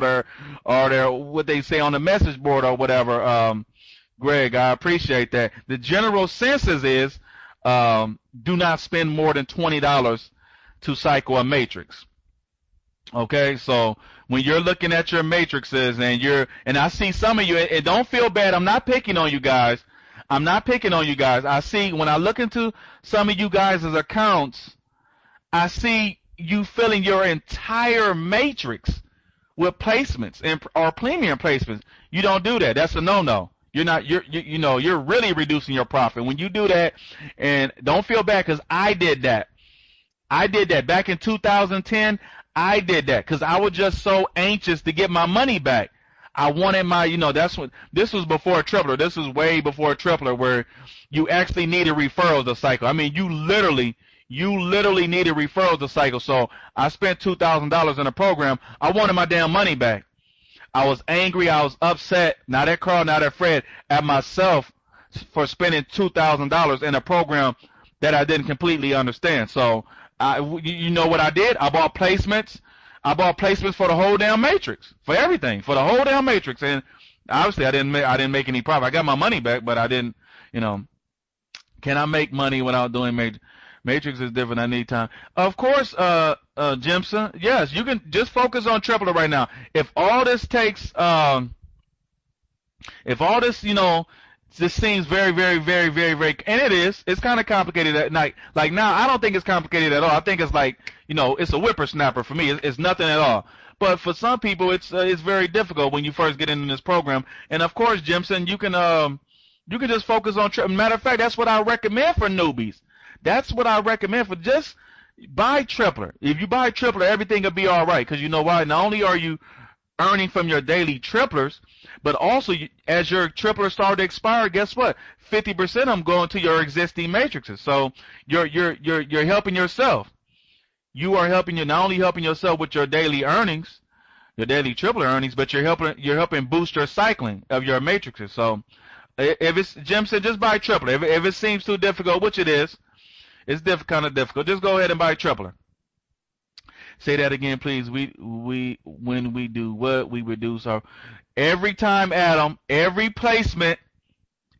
their what they say on the message board or whatever, Greg, I appreciate that. The general census is do not spend more than $20 to cycle a matrix. Okay, so when you're looking at your matrices and I see some of you, and don't feel bad, I'm not picking on you guys. I see when I look into some of you guys' accounts, I see you filling your entire matrix with placements or premium placements. You don't do that. That's a no-no. You're really reducing your profit when you do that. And don't feel bad, because I did that. Back in 2010. I did that because I was just so anxious to get my money back. I wanted my, this was before Tripler. This was way before Tripler, where you actually needed referrals to cycle. I mean, you literally needed referrals to cycle. So I spent $2,000 in a program. I wanted my damn money back. I was angry. I was upset. Not at Carl, not at Fred, at myself for spending $2,000 in a program that I didn't completely understand. So, you know what I did? I bought placements. For the whole damn matrix, for everything, for the whole damn matrix. And obviously, I didn't make any profit. I got my money back, but I didn't. Can I make money without doing matrix? Matrix is different. I need time. Of course, Jimson. Yes, you can just focus on Tripler right now. If all this takes, this seems very, very, very, very, very, and it is. It's kind of complicated at night. Like now, I don't think it's complicated at all. I think it's like, it's a whippersnapper for me. It's nothing at all. But for some people, it's very difficult when you first get into this program. And of course, Jimson, you can just focus on. Matter of fact, that's what I recommend for newbies. That's what I recommend for just buy Tripler. If you buy Tripler, everything will be all right. Because you know why? Not only are you earning from your daily triplers, but also as your triplers start to expire, guess what? 50% of them go into your existing matrices. So you're helping yourself. You are not only helping yourself with your daily earnings, your daily tripler earnings, but you're helping boost your cycling of your matrices. So if it's, Jim said, just buy Tripler. If it seems too difficult, which it is, it's kind of difficult, just go ahead and buy Tripler. Say that again, please. When we do what, we reduce our every time, Adam, every placement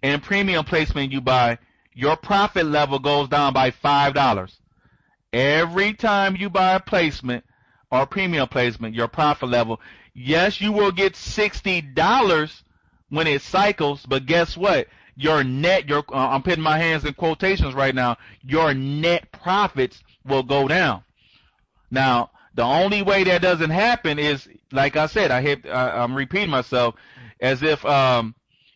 and premium placement you buy, your profit level goes down by $5. Every time you buy a placement or premium placement, your profit level, yes, you will get $60 when it cycles, but guess what? Your net, I'm putting my hands in quotations right now, your net profits will go down. Now, the only way that doesn't happen is, like I said, I'm repeating myself, as if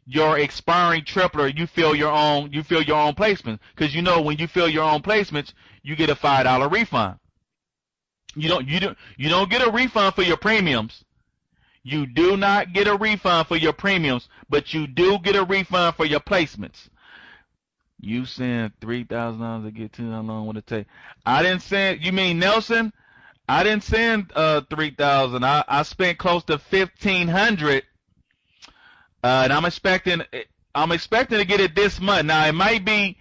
your expiring tripler, you fill your own placements, because when you fill your own placements, you get a $5 refund. You don't get a refund for your premiums. You do not get a refund for your premiums, but you do get a refund for your placements. You send $3,000 to get to, how long would it take? I didn't send. You mean Nelson? I didn't send $3,000. I spent close to $1,500, and I'm expecting to get it this month. Now it might be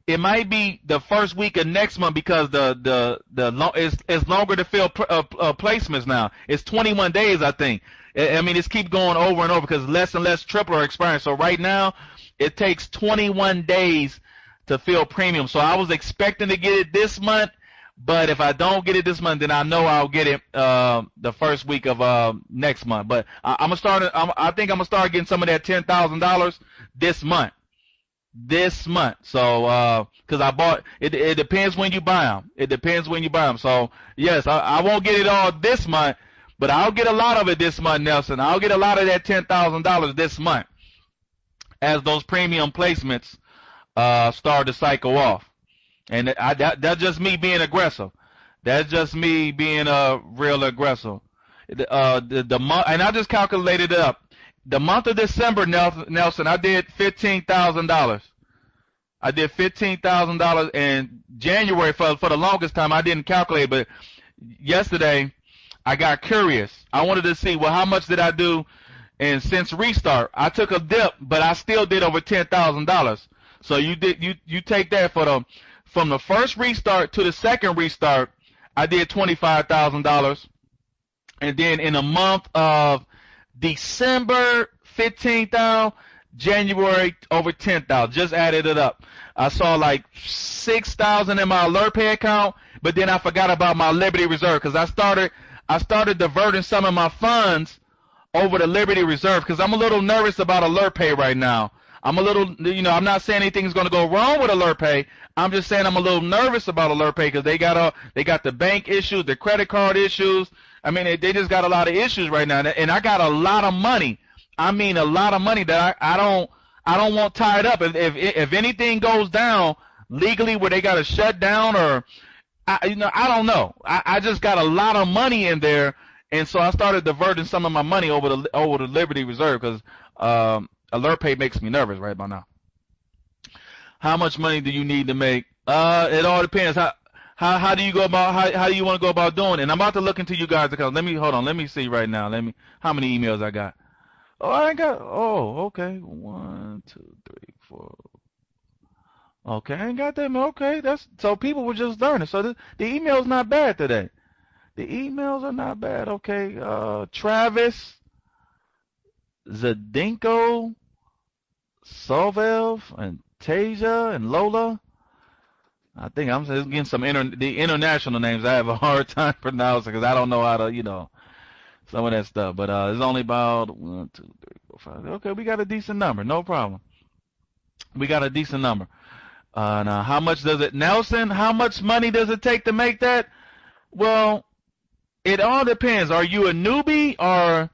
the first week of next month, because it's longer to fill placements now. It's 21 days, I think. I mean, it's keep going over and over because less and less triple are expiring. So right now, it takes 21 days to fill premium. So I was expecting to get it this month, but if I don't get it this month, then I know I'll get it the first week of next month. But I'm gonna start. I think I'm gonna start getting some of that $10,000 this month. This month. So because I bought it. It depends when you buy them. It depends when you buy them. So yes, I won't get it all this month, but I'll get a lot of it this month, Nelson. I'll get a lot of that $10,000 this month as those premium placements start to cycle off. And that's just me being aggressive. That's just me being real aggressive. The month, and I just calculated it up. The month of December, Nelson, I did $15,000. I did $15,000 in January. For the longest time, I didn't calculate, but yesterday I got curious. I wanted to see, well, how much did I do? And since restart, I took a dip, but I still did over $10,000. So you take that from the first restart to the second restart, I did $25,000, and then in the month of December, 15,000, January over 10,000. Just added it up. I saw like 6,000 in my alert pay account, but then I forgot about my Liberty Reserve because I started diverting some of my funds over the Liberty Reserve because I'm a little nervous about alert pay right now. I'm a little, I'm not saying anything's going to go wrong with alert pay. I'm just saying I'm a little nervous about alert pay because they got the bank issues, the credit card issues. I mean, they just got a lot of issues right now, and I got a lot of money. I mean, a lot of money that I don't want tied up. If anything goes down legally where they got to shut down or, I don't know. I just got a lot of money in there, and so I started diverting some of my money over the Liberty Reserve because alert pay makes me nervous right about now. How much money do you need to make? It all depends. How do you go about how do you want to go about doing it? And I'm about to look into you guys' accounts. Let me see right now. How many emails I got? Okay. 1, 2, 3, 4. Okay, I ain't got that. Okay, so people were just learning. So the email's not bad today. The emails are not bad. Okay, Travis, Zadinko, Solvev, and Tasia, and Lola. I think I'm just getting some the international names. I have a hard time pronouncing because I don't know how to, some of that stuff. But it's only about 1, 2, 3, 4, 5. Okay, we got a decent number. No problem. We got a decent number. Now, how much does it, Nelson? How much money does it take to make that? Well, it all depends. Are you a newbie or,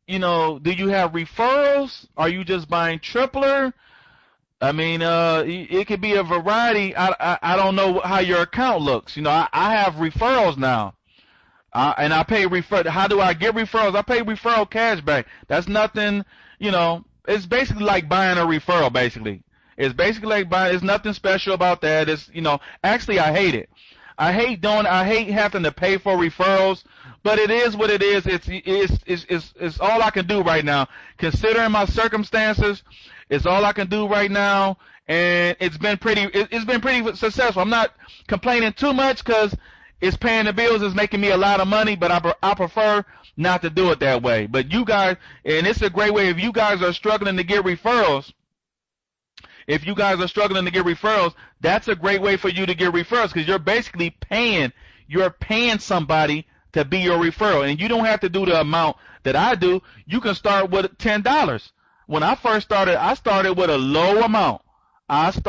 do you have referrals? Are you just buying tripler? I mean, it could be a variety. I don't know how your account looks. I have referrals now. And I pay How do I get referrals? I pay referral cash back. That's nothing, it's basically like buying a referral, basically. It's basically like buying, there's nothing special about that. It's, actually I hate it. I hate having to pay for referrals, but it is what it is. It's all I can do right now. Considering my circumstances, it's all I can do right now, and it's been pretty successful. I'm not complaining too much because it's paying the bills, it's making me a lot of money, but I prefer not to do it that way. But you guys, and it's a great way if you guys are struggling to get referrals. If you guys are struggling to get referrals, that's a great way for you to get referrals because you're basically paying somebody to be your referral. And you don't have to do the amount that I do. You can start with $10. When I first started, I started with a low amount. This is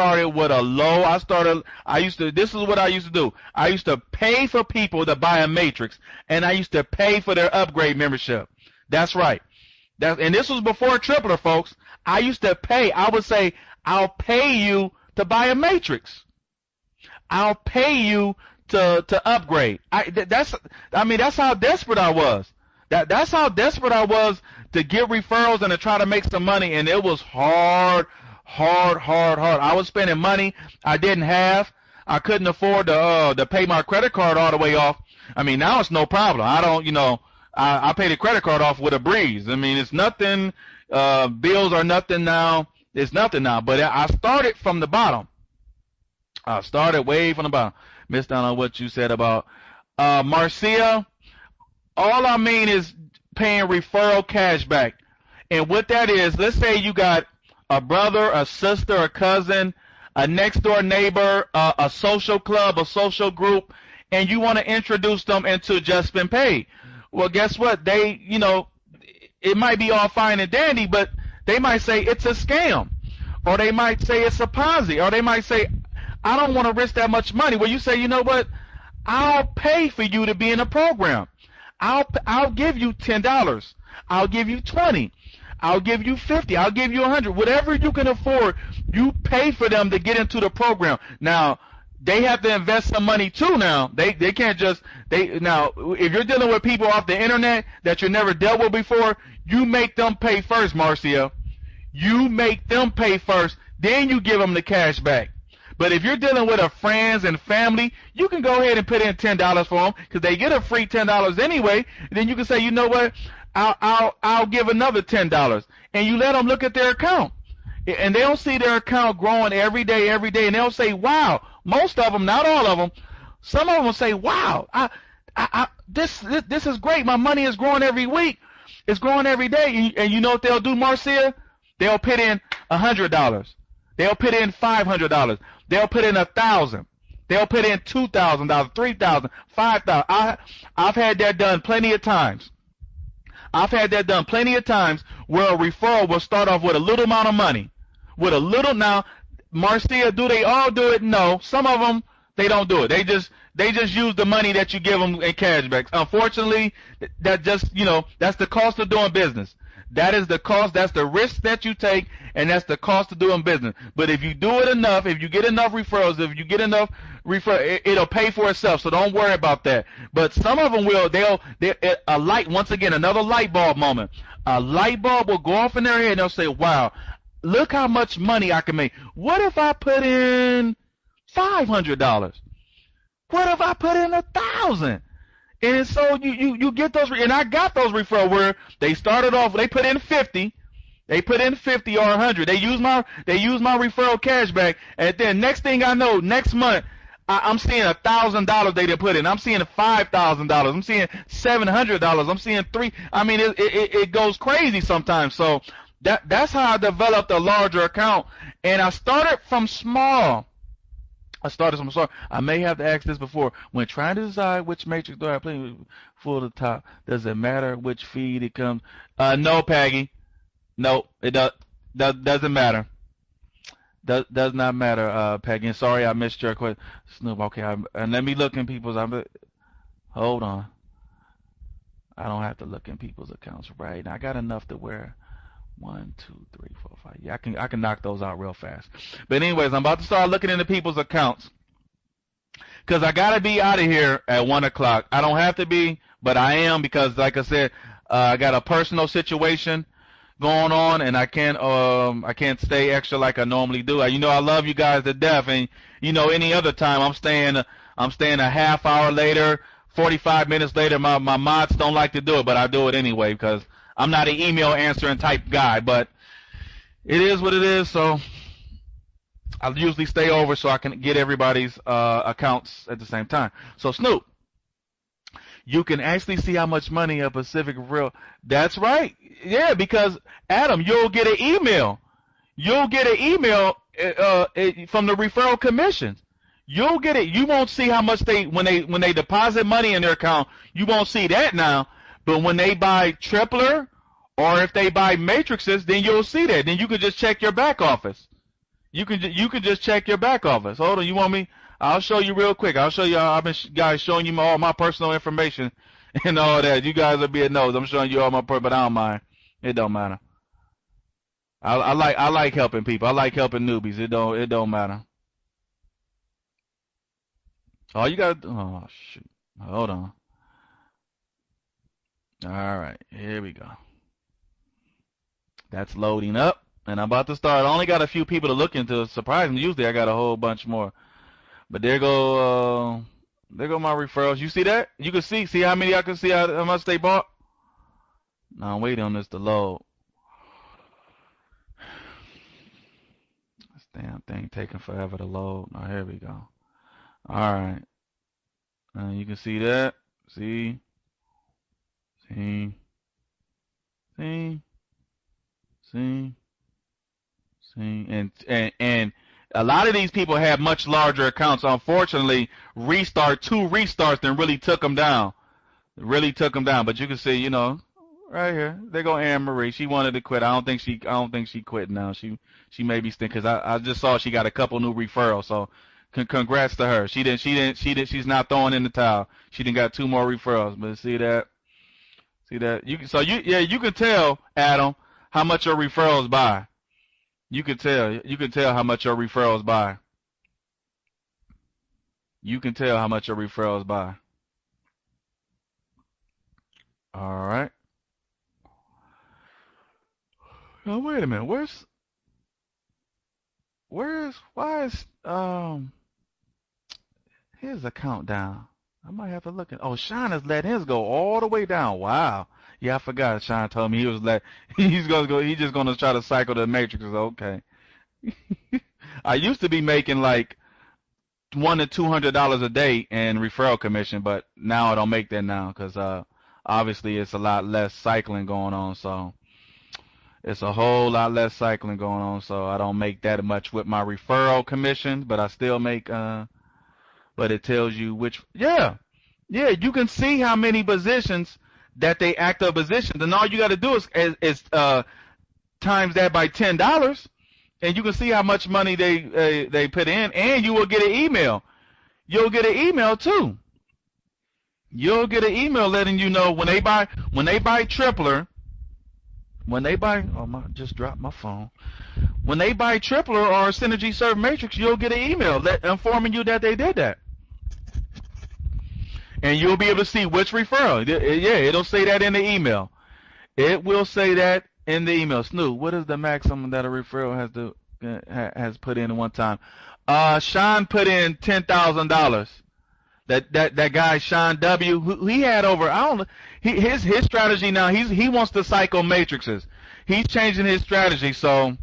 what I used to do. I used to pay for people to buy a matrix, and I used to pay for their upgrade membership. That's right. And this was before Tripler, folks. I used to pay. I would say, I'll pay you to buy a matrix. I'll pay you to upgrade. That's how desperate I was. That's how desperate I was to get referrals and to try to make some money, and it was hard. I was spending money I didn't have. I couldn't afford to pay my credit card all the way off. I mean, now it's no problem. I don't, I pay the credit card off with a breeze. I mean, it's nothing. Bills are nothing now. It's nothing now. But I started from the bottom. I started way from the bottom. Missed out on what you said about Marcia. All I mean is paying referral cash back. And what that is, let's say you got a brother, a sister, a cousin, a next door neighbor, a social club, a social group, and you want to introduce them into Just Been Paid. Well, guess what? It might be all fine and dandy, but they might say it's a scam, or they might say it's a Ponzi, or they might say, I don't want to risk that much money. Well, you say, you know what? I'll pay for you to be in a program. I'll give you $10. I'll give you 20. I'll give you 50. I'll give you 100. Whatever you can afford, you pay for them to get into the program. Now, they have to invest some money too. Now they can't just now if you're dealing with people off the internet that you never dealt with before, you make them pay first, Marcia. You make them pay first, then you give them the cash back. But if you're dealing with a friends and family, you can go ahead and put in $10 for them because they get a free $10 anyway. And then you can say, you know what, I'll give another $10, and you let them look at their account, and they'll see their account growing every day, and they'll say, wow. Most of them, not all of them, some of them will say, wow, this is great. My money is growing every week. It's growing every day. And you know what they'll do, Marcia? They'll put in $100. They'll put in $500. They'll put in $1,000. They'll put in $2,000, $3,000, $5,000. I've had that done plenty of times. Where a referral will start off with a little amount of money. Now, Marcia, do they all do it? No. Some of them, they don't do it. They just use the money that you give them in cashbacks. Unfortunately, that's the cost of doing business. That is the cost. That's the risk that you take, and that's the cost of doing business. But if you do it enough, if you get enough referrals, it'll pay for itself. So don't worry about that. But some of them will. Once again, another light bulb moment. A light bulb will go off in their head, and they'll say, wow, look how much money I can make. What if I put in $500? What if I put in $1,000? And so you get those, and I got those referrals where they started off, they put in 50 or 100. They use my referral cashback, and then next thing I know, next month, I'm seeing $1,000 they didn't put in. I'm seeing $5,000. I'm seeing $700. I'm seeing $3. I mean, it goes crazy sometimes. So that's how I developed a larger account, and I started from small. I may have to ask this before. When trying to decide which matrix do I play full to the top, does it matter which feed it comes? No, Peggy. No, it doesn't matter. Does not matter, Peggy. And sorry I missed your question. Snoop, okay. And let me look in people's. Hold on. I don't have to look in people's accounts right now. I got enough to where 1, 2, 3, 4, 5. Yeah, I can knock those out real fast. But anyways, I'm about to start looking into people's accounts because I gotta be out of here at 1 o'clock. I don't have to be, but I am because, like I said, I got a personal situation going on, and I can't stay extra like I normally do. I love you guys to death, and any other time I'm staying a half hour later, 45 minutes later. My mods don't like to do it, but I do it anyway because I'm not an email answering type guy, but it is what it is. So I usually stay over so I can get everybody's accounts at the same time. So Snoop, you can actually see how much money a Pacific real. That's right. Yeah, because Adam, you'll get an email. You'll get an email from the referral commissions. You'll get it. You won't see how much when they deposit money in their account. You won't see that now. But when they buy Tripler or if they buy matrices, then you'll see that. Then you can just check your back office. You can just check your back office. Hold on, you want me? I'll show you real quick. I'll show you. I've been guys showing you all my personal information and all that. You guys will be a nose. I'm showing you all my but I don't mind. It don't matter. I like helping people. I like helping newbies. It don't matter. All you got. Oh shoot. Hold on. All right, here we go. That's loading up, and I'm about to start. I only got a few people to look into. Surprisingly, usually I got a whole bunch more. But there go my referrals. You see that? You can see how many I can see how much they bought. Now I'm waiting on this to load. This damn thing taking forever to load. Now here we go. All right, you can see that. See, and A lot of these people have much larger accounts. Unfortunately, two restarts then really took them down. Really took them down. But you can see, you know, right here, there go Anne Marie. She wanted to quit. I don't think she quit now. She may be still, because I just saw she got a couple new referrals. So congrats to her. She's not throwing in the towel. She done got 2 more referrals. But see that? You can tell, Adam, how much your referrals buy. You can tell how much your referrals buy. You can tell how much your referrals buy. All right. Oh, wait a minute. Why is his account down? I might have to look at. Oh, Sean has let his go all the way down. Wow. Yeah, I forgot. Sean told me he's just gonna try to cycle the matrix. Okay. I used to be making like $100 to $200 a day in referral commission, but now I don't make that now because obviously it's a lot less cycling going on. So it's a whole lot less cycling going on. So I don't make that much with my referral commission, but I still make. But it tells you which. Yeah, you can see how many positions that they active positions, and all you got to do is times that by $10. And you can see how much money they put in, and you will get an email. You'll get an email too. You'll get an email letting you know when they buy Tripler. Just dropped my phone. When they buy Tripler or Synergy Serve Matrix, you'll get an email informing you that they did that, and you'll be able to see which referral. Yeah, it'll say that in the email. It will say that in the email. Snoop, what is the maximum that a referral has put in at one time? Sean put in $10,000. That guy Sean W. Who he had over. I don't know. His strategy now. He wants to cycle matrices. He's changing his strategy. So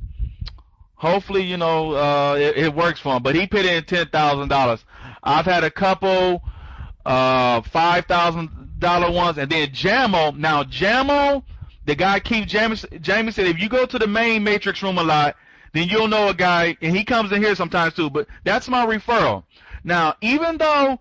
hopefully it works for him. But he put in $10,000. I've had a couple $5,000 ones, and then Jamo. Now Jamo. The guy Jamie said if you go to the main matrix room a lot, then you'll know a guy, and he comes in here sometimes too, but that's my referral. Now, even though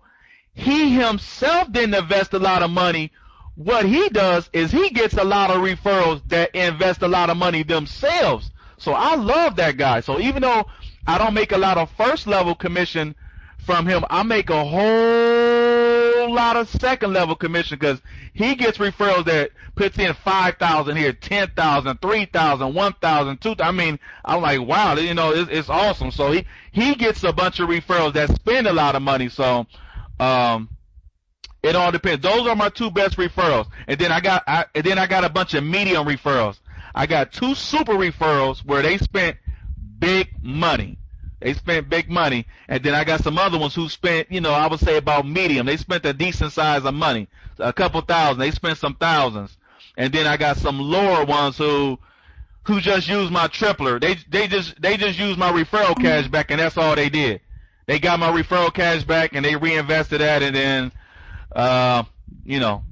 he himself didn't invest a lot of money, what he does is he gets a lot of referrals that invest a lot of money themselves. So I love that guy. So even though I don't make a lot of first level commission from him, I make a whole lot of second level commission because he gets referrals that puts in 5,000 here, 10,000, 3,000, 1,000, 2,000. I mean, I'm like, wow, it's awesome. So he gets a bunch of referrals that spend a lot of money. So it all depends. Those are my 2 best referrals, and then I got a bunch of medium referrals. I got 2 super referrals where they spent big money. They spent big money, and then I got some other ones who spent, I would say about medium. They spent a decent size of money, a couple thousand. They spent some thousands, and then I got some lower ones who just used my tripler. They just used my referral cash back, and that's all they did. They got my referral cash back, and they reinvested that, and then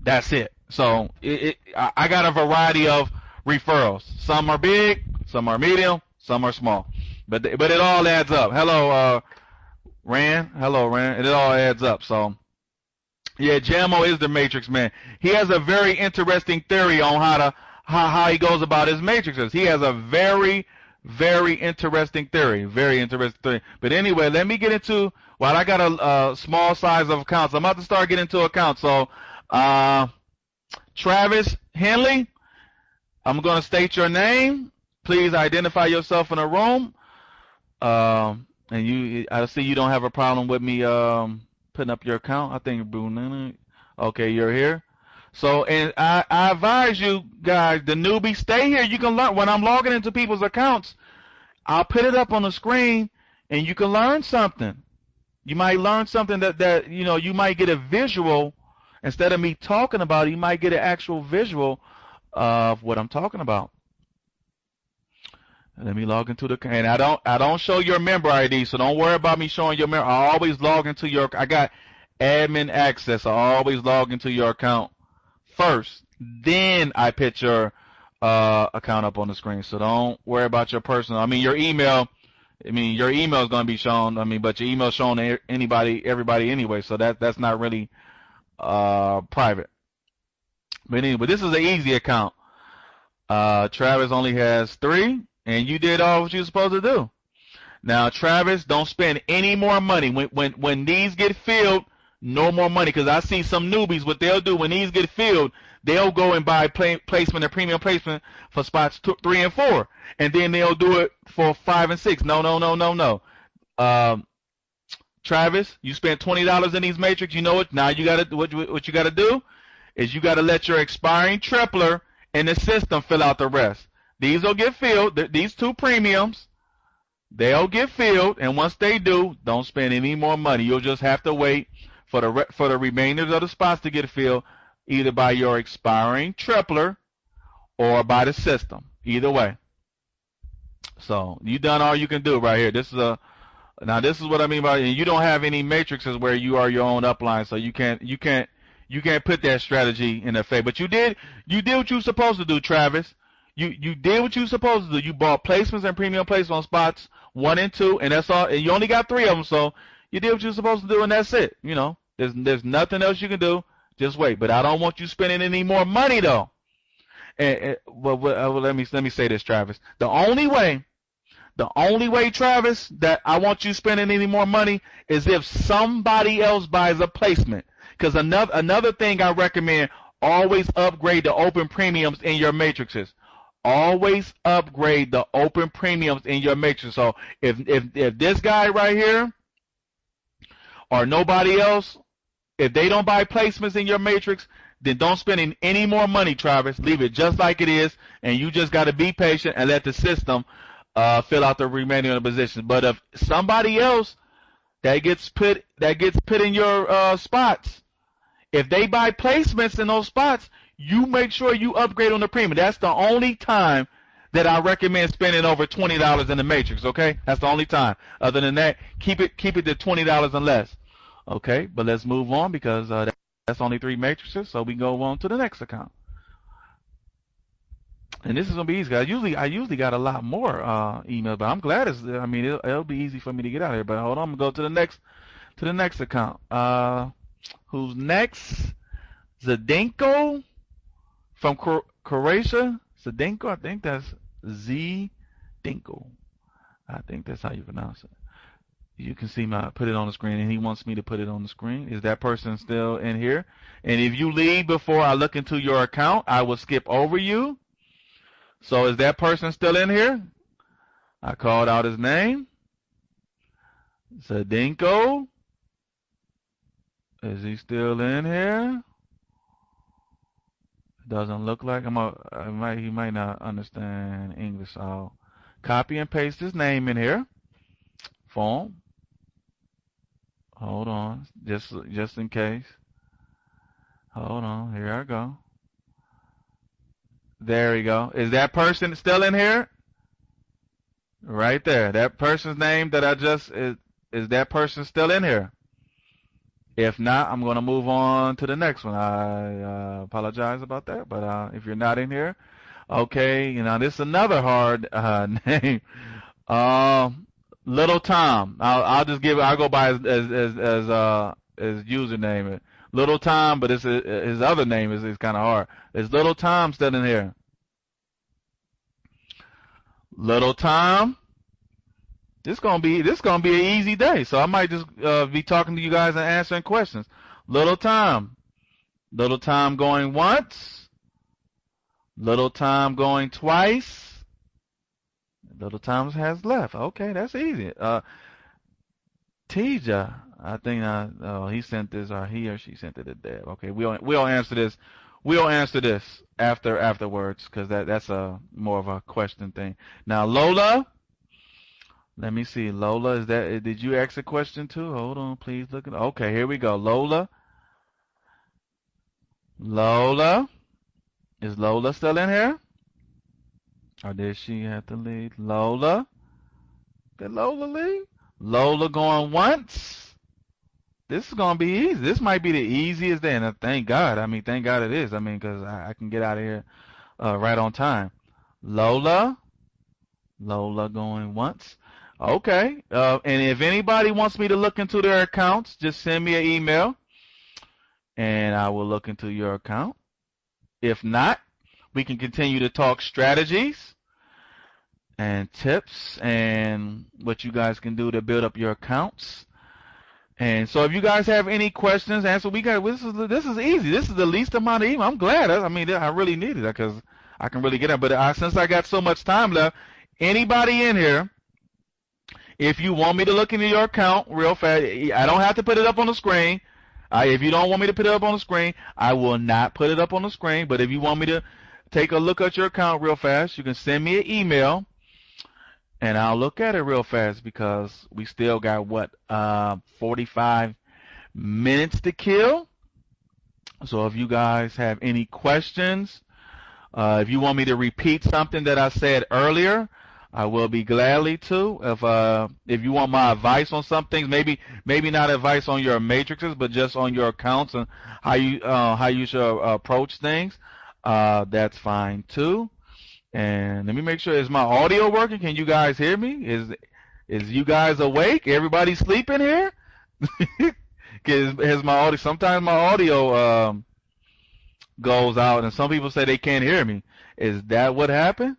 that's it. So I got a variety of referrals. Some are big, some are medium, some are small. But it all adds up. Hello, Rand. Hello, Rand. It all adds up. So, yeah, Jamo is the matrix man. He has a very interesting theory on how he goes about his matrices. He has a very, very interesting theory. Very interesting theory. But anyway, let me get into, while I got a small size of accounts, I'm about to start getting into accounts. So, Travis Henley, I'm going to state your name. Please identify yourself in the room. And I see you don't have a problem with me putting up your account. I think Bruno. Okay, you're here. So, and I advise you guys, the newbies, stay here. You can learn. When I'm logging into people's accounts, I'll put it up on the screen, and you can learn something. You might learn something that you might get a visual instead of me talking about it. You might get an actual visual of what I'm talking about. Let me log into the, and I don't show your member ID, so don't worry about me showing your member. I always log into I got admin access. I always log into your account first. Then I put your account up on the screen. So don't worry about your personal. I mean, your email I mean, your email is going to be shown. I mean, but your email is shown to everybody anyway. So that's not really private. But anyway, this is an easy account. Travis only has 3, and you did all what you're supposed to do. Now, Travis, don't spend any more money. When these get filled, no more money. Because I see some newbies, what they'll do when these get filled, they'll go and buy placement and premium placement for spots 3 and 4. And then they'll do it for 5 and 6. No, no, no, no, no. Travis, you spent $20 in these matrix. You know what? Now you got to what you got to do is you got to let your expiring tripler in the system fill out the rest. These will get filled. These 2 premiums, they'll get filled, and once they do, don't spend any more money. You'll just have to wait for the remainders of the spots to get filled, either by your expiring tripler or by the system. Either way. So you done all you can do right here. This is what I mean by, and you don't have any matrices where you are your own upline, so you can't put that strategy in effect. But you did what you were supposed to do, Travis. You did what you were supposed to do. You bought placements and premium placements on spots 1 and 2, and that's all. And you only got 3 of them, so you did what you were supposed to do, and that's it. You know, there's nothing else you can do. Just wait. But I don't want you spending any more money though. Let me say this, Travis. The only way, Travis, that I want you spending any more money is if somebody else buys a placement. Because another thing I recommend, always upgrade the open premiums in your matrices. Always upgrade the open premiums in your matrix. So if this guy right here or nobody else, if they don't buy placements in your matrix, then don't spend any more money, Travis. Leave it just like it is, and you just got to be patient and let the system fill out the remaining of the positions. But if somebody else that gets put in your spots, if they buy placements in those spots, you make sure you upgrade on the premium. That's the only time that I recommend spending over $20 in the matrix. Okay, that's the only time. Other than that, keep it to $20 and less. Okay, but let's move on because that's only 3 matrices, so we go on to the next account. And this is gonna be easy. I usually got a lot more emails, but I'm glad it'll be easy for me to get out of here. But hold on, I'm gonna go to the next account. Who's next? Zdenko from Croatia. Zdenko, I think that's Zdenko. I think that's how you pronounce it. You can see put it on the screen, and he wants me to put it on the screen. Is that person still in here? And if you leave before I look into your account, I will skip over you. So is that person still in here? I called out his name. Zdenko. Is he still in here? Doesn't look like he might not understand English. So I'll copy and paste his name in here. Form. Hold on, just in case. Hold on, here I go. There we go. Is that person still in here? Right there. That person's name that I just is that person still in here? If not, I'm going to move on to the next one. I apologize about that, but if you're not in here, okay. This is another hard name. Little Tom. I'll go by his username. Little Tom, but his other name is kind of hard. Is Little Tom still in here? Little Tom. This gonna be an easy day, so I might just be talking to you guys and answering questions. Little Tom going once. Little Tom going twice. Little Tom has left. Okay, that's easy. Tija, I think he sent this, or he or she sent it to Deb. Okay, we'll answer this. We'll answer this afterwards, because that's a more of a question thing. Now Lola, let me see. Lola, did you ask a question too? Hold on, please look at. Okay, here we go. Lola, is Lola still in here? Or did she have to leave? Lola? Did Lola leave? Lola going once? This is going to be easy. This might be the easiest day, and thank God. Thank God it is. Because I can get out of here right on time. Lola going once. Okay. And if anybody wants me to look into their accounts, just send me an email and I will look into your account. If not, we can continue to talk strategies and tips and what you guys can do to build up your accounts. And so if you guys have any questions, answer. This is easy. This is the least amount of email. I'm glad. I mean, I really needed that because I can really get it. But since I got so much time left, anybody in here, if you want me to look into your account real fast, I don't have to put it up on the screen. If you don't want me to put it up on the screen, I will not put it up on the screen. But if you want me to take a look at your account real fast, you can send me an email, and I'll look at it real fast because we still got, 45 minutes to kill. So if you guys have any questions, if you want me to repeat something that I said earlier, I will be gladly to. If you want my advice on some things, maybe not advice on your matrices, but just on your accounts and how you should approach things, that's fine too. And let me make sure, is my audio working? Can you guys hear me? Is you guys awake? Everybody sleeping here? Has my audio? Sometimes my audio goes out, and some people say they can't hear me. Is that what happened?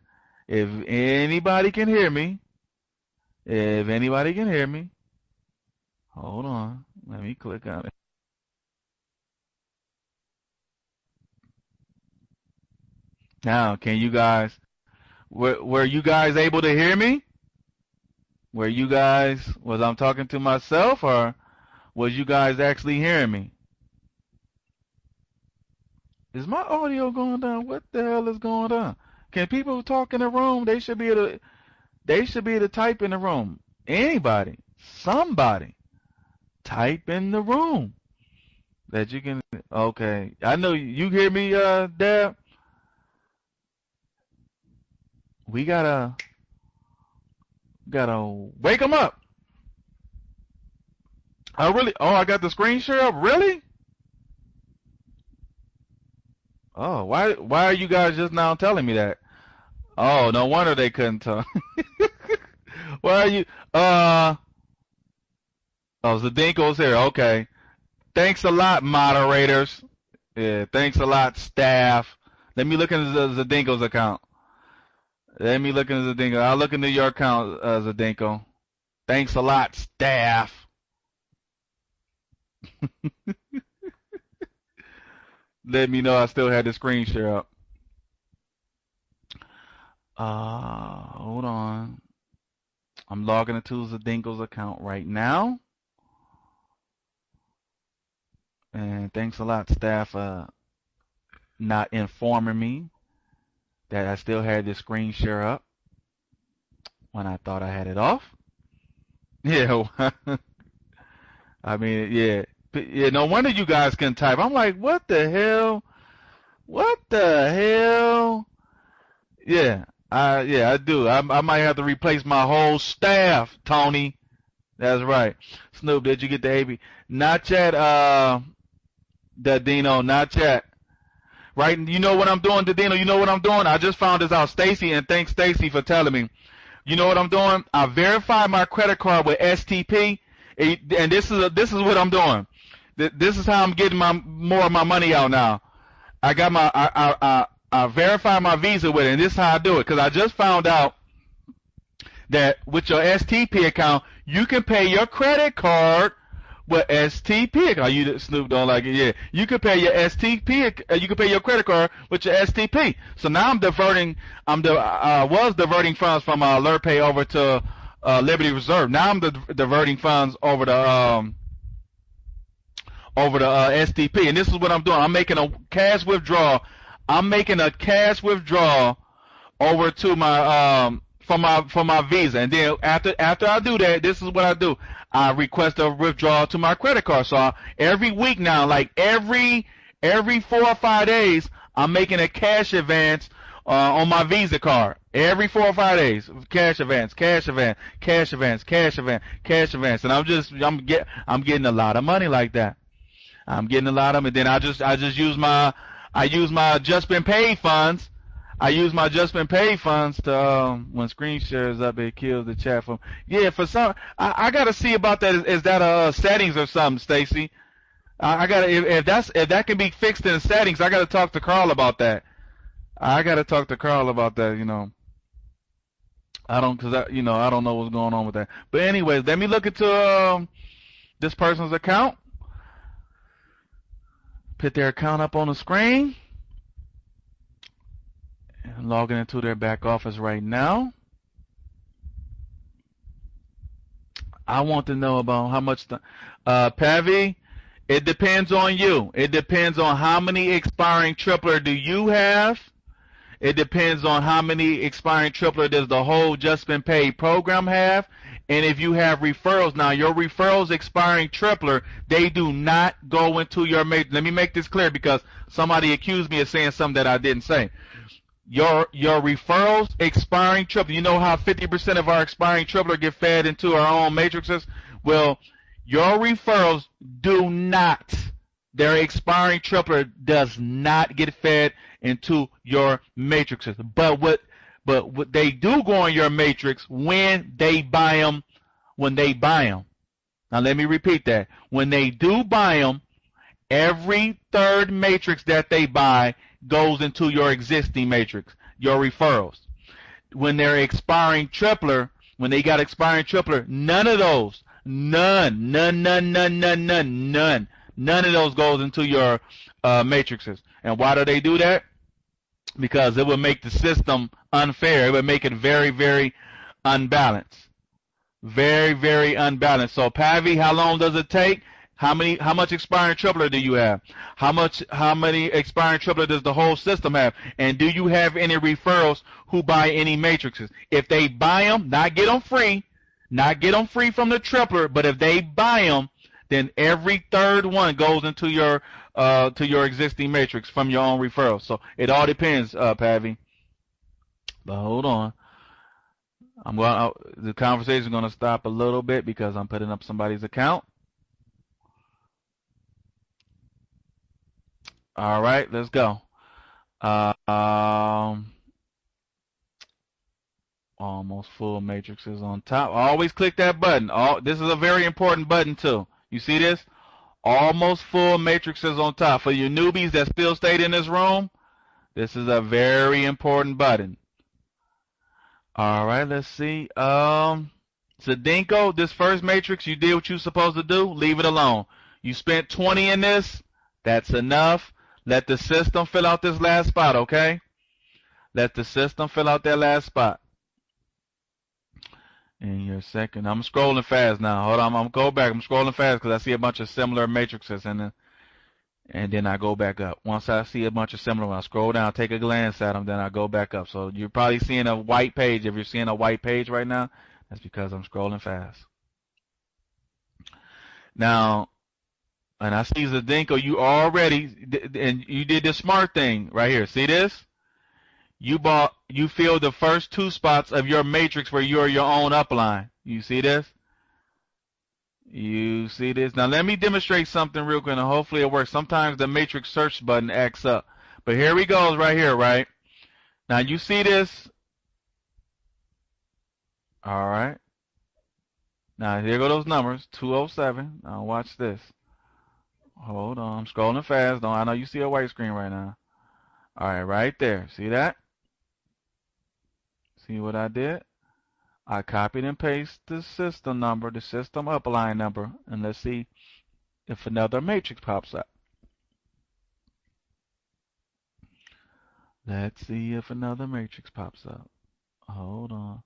If anybody can hear me, hold on. Let me click on it. Now, can you guys, were you guys able to hear me? Was I talking to myself, or was you guys actually hearing me? Is my audio going down? What the hell is going on? Can people talk in the room? They should be able to type in the room. Anybody, somebody, type in the room that you can. Okay, I know you hear me, Deb. We gotta wake them up. I got the screen share up. Really? Oh, why are you guys just now telling me that? Oh, no wonder they couldn't tell. Why are you? Zadinko's here. Okay. Thanks a lot, moderators. Yeah, thanks a lot, staff. Let me look into Zadinko's account. I'll look into your account, Zadinko. Thanks a lot, staff. Let me know I still had the screen share up. Hold on. I'm logging into Zadinko's account right now. And thanks a lot, staff, not informing me that I still had the screen share up when I thought I had it off. Yeah. I mean, yeah. Yeah, no wonder you guys can type. I'm like, what the hell? What the hell? Yeah, I do. I might have to replace my whole staff, Tony. That's right. Snoop, did you get the AB? Not yet, Dadino, not yet. Right? You know what I'm doing, Dadino? You know what I'm doing? I just found this out, Stacy, and thanks, Stacy, for telling me. You know what I'm doing? I verified my credit card with STP, and this is what I'm doing. This is how I'm getting more of my money out now. I got I verified my Visa with it, and this is how I do it. Because I just found out that with your STP account, you can pay your credit card with STP account. You Snoop don't like it, yeah. You can pay your STP. You can pay your credit card with your STP. So now I'm diverting. Was diverting funds from Alert Pay over to Liberty Reserve. Now I'm diverting funds over to STP, and this is what I'm doing. I'm making a cash withdrawal. Over to my from my Visa, and then after I do that, this is what I do. I request a withdrawal to my credit card. So every week now, like every 4 or 5 days, I'm making a cash advance on my Visa card. Every 4 or 5 days, cash advance, and I'm getting a lot of money like that. I'm getting a lot of them, and then I just use my just been paid funds. I use my just been paid funds to when screen shares up, it kills the chat from. Yeah, for some, I gotta see about that. Is that settings or something, Stacy? I gotta if that can be fixed in the settings, I gotta talk to Carl about that. I gotta talk to Carl about that. You know, I don't I don't know what's going on with that. But anyways, let me look into this person's account. Put their account up on the screen. Logging into their back office right now. I want to know about how much Pavi, it depends on you. It depends on how many expiring tripler do you have. It depends on how many expiring tripler does the whole Just Been Paid program have. And if you have referrals, now your referrals expiring tripler, they do not go into your matrix. Let me make this clear because somebody accused me of saying something that I didn't say. Your referrals expiring tripler, you know how 50% of our expiring tripler get fed into our own matrices? Well, your referrals do not. Their expiring tripler does not get fed into your matrices. But what they do go in your matrix when they buy them. Now let me repeat that. When they do buy them, every third matrix that they buy goes into your existing matrix, your referrals. When they're expiring tripler, when they got expiring tripler, none of those, none of those goes into your matrices. And why do they do that? Because it would make the system unfair. It would make it very, very unbalanced. Very, very unbalanced. So Pavi, how long does it take? How much expiring tripler do you have? How many expiring tripler does the whole system have? And do you have any referrals who buy any matrices? If they buy them, not get them free from the tripler, but if they buy them, then every third one goes into your existing matrix from your own referrals. So it all depends, Pavi. But hold on. The conversation is going to stop a little bit because I'm putting up somebody's account. All right, let's go. Almost full matrices on top. Always click that button. This is a very important button too. You see this? Almost full matrices on top. For you newbies that still stayed in this room, this is a very important button. All right, let's see. Zadinko, this first matrix, you did what you're supposed to do. Leave it alone. You spent 20 in this. That's enough. Let the system fill out this last spot, okay? Let the system fill out that last spot. In your second, I'm scrolling fast now. Hold on, I'm going back. I'm scrolling fast because I see a bunch of similar matrices, and then I go back up. Once I see a bunch of similar ones, I scroll down, take a glance at them, then I go back up. So you're probably seeing a white page. If you're seeing a white page right now, that's because I'm scrolling fast. Now, and I see Zadinko, you already, and you did the smart thing right here. See this? You filled the first two spots of your matrix where you're your own upline. You see this? You see this? Now let me demonstrate something real quick, and hopefully it works. Sometimes the matrix search button acts up. But here we go, right here, right? Now you see this? All right. Now here go those numbers, 207. Now watch this. Hold on, I'm scrolling fast. I know you see a white screen right now. All right, right there. See that? See what I did? I copied and pasted the system number, the system upline number, and let's see if another matrix pops up. Let's see if another matrix pops up. Hold on.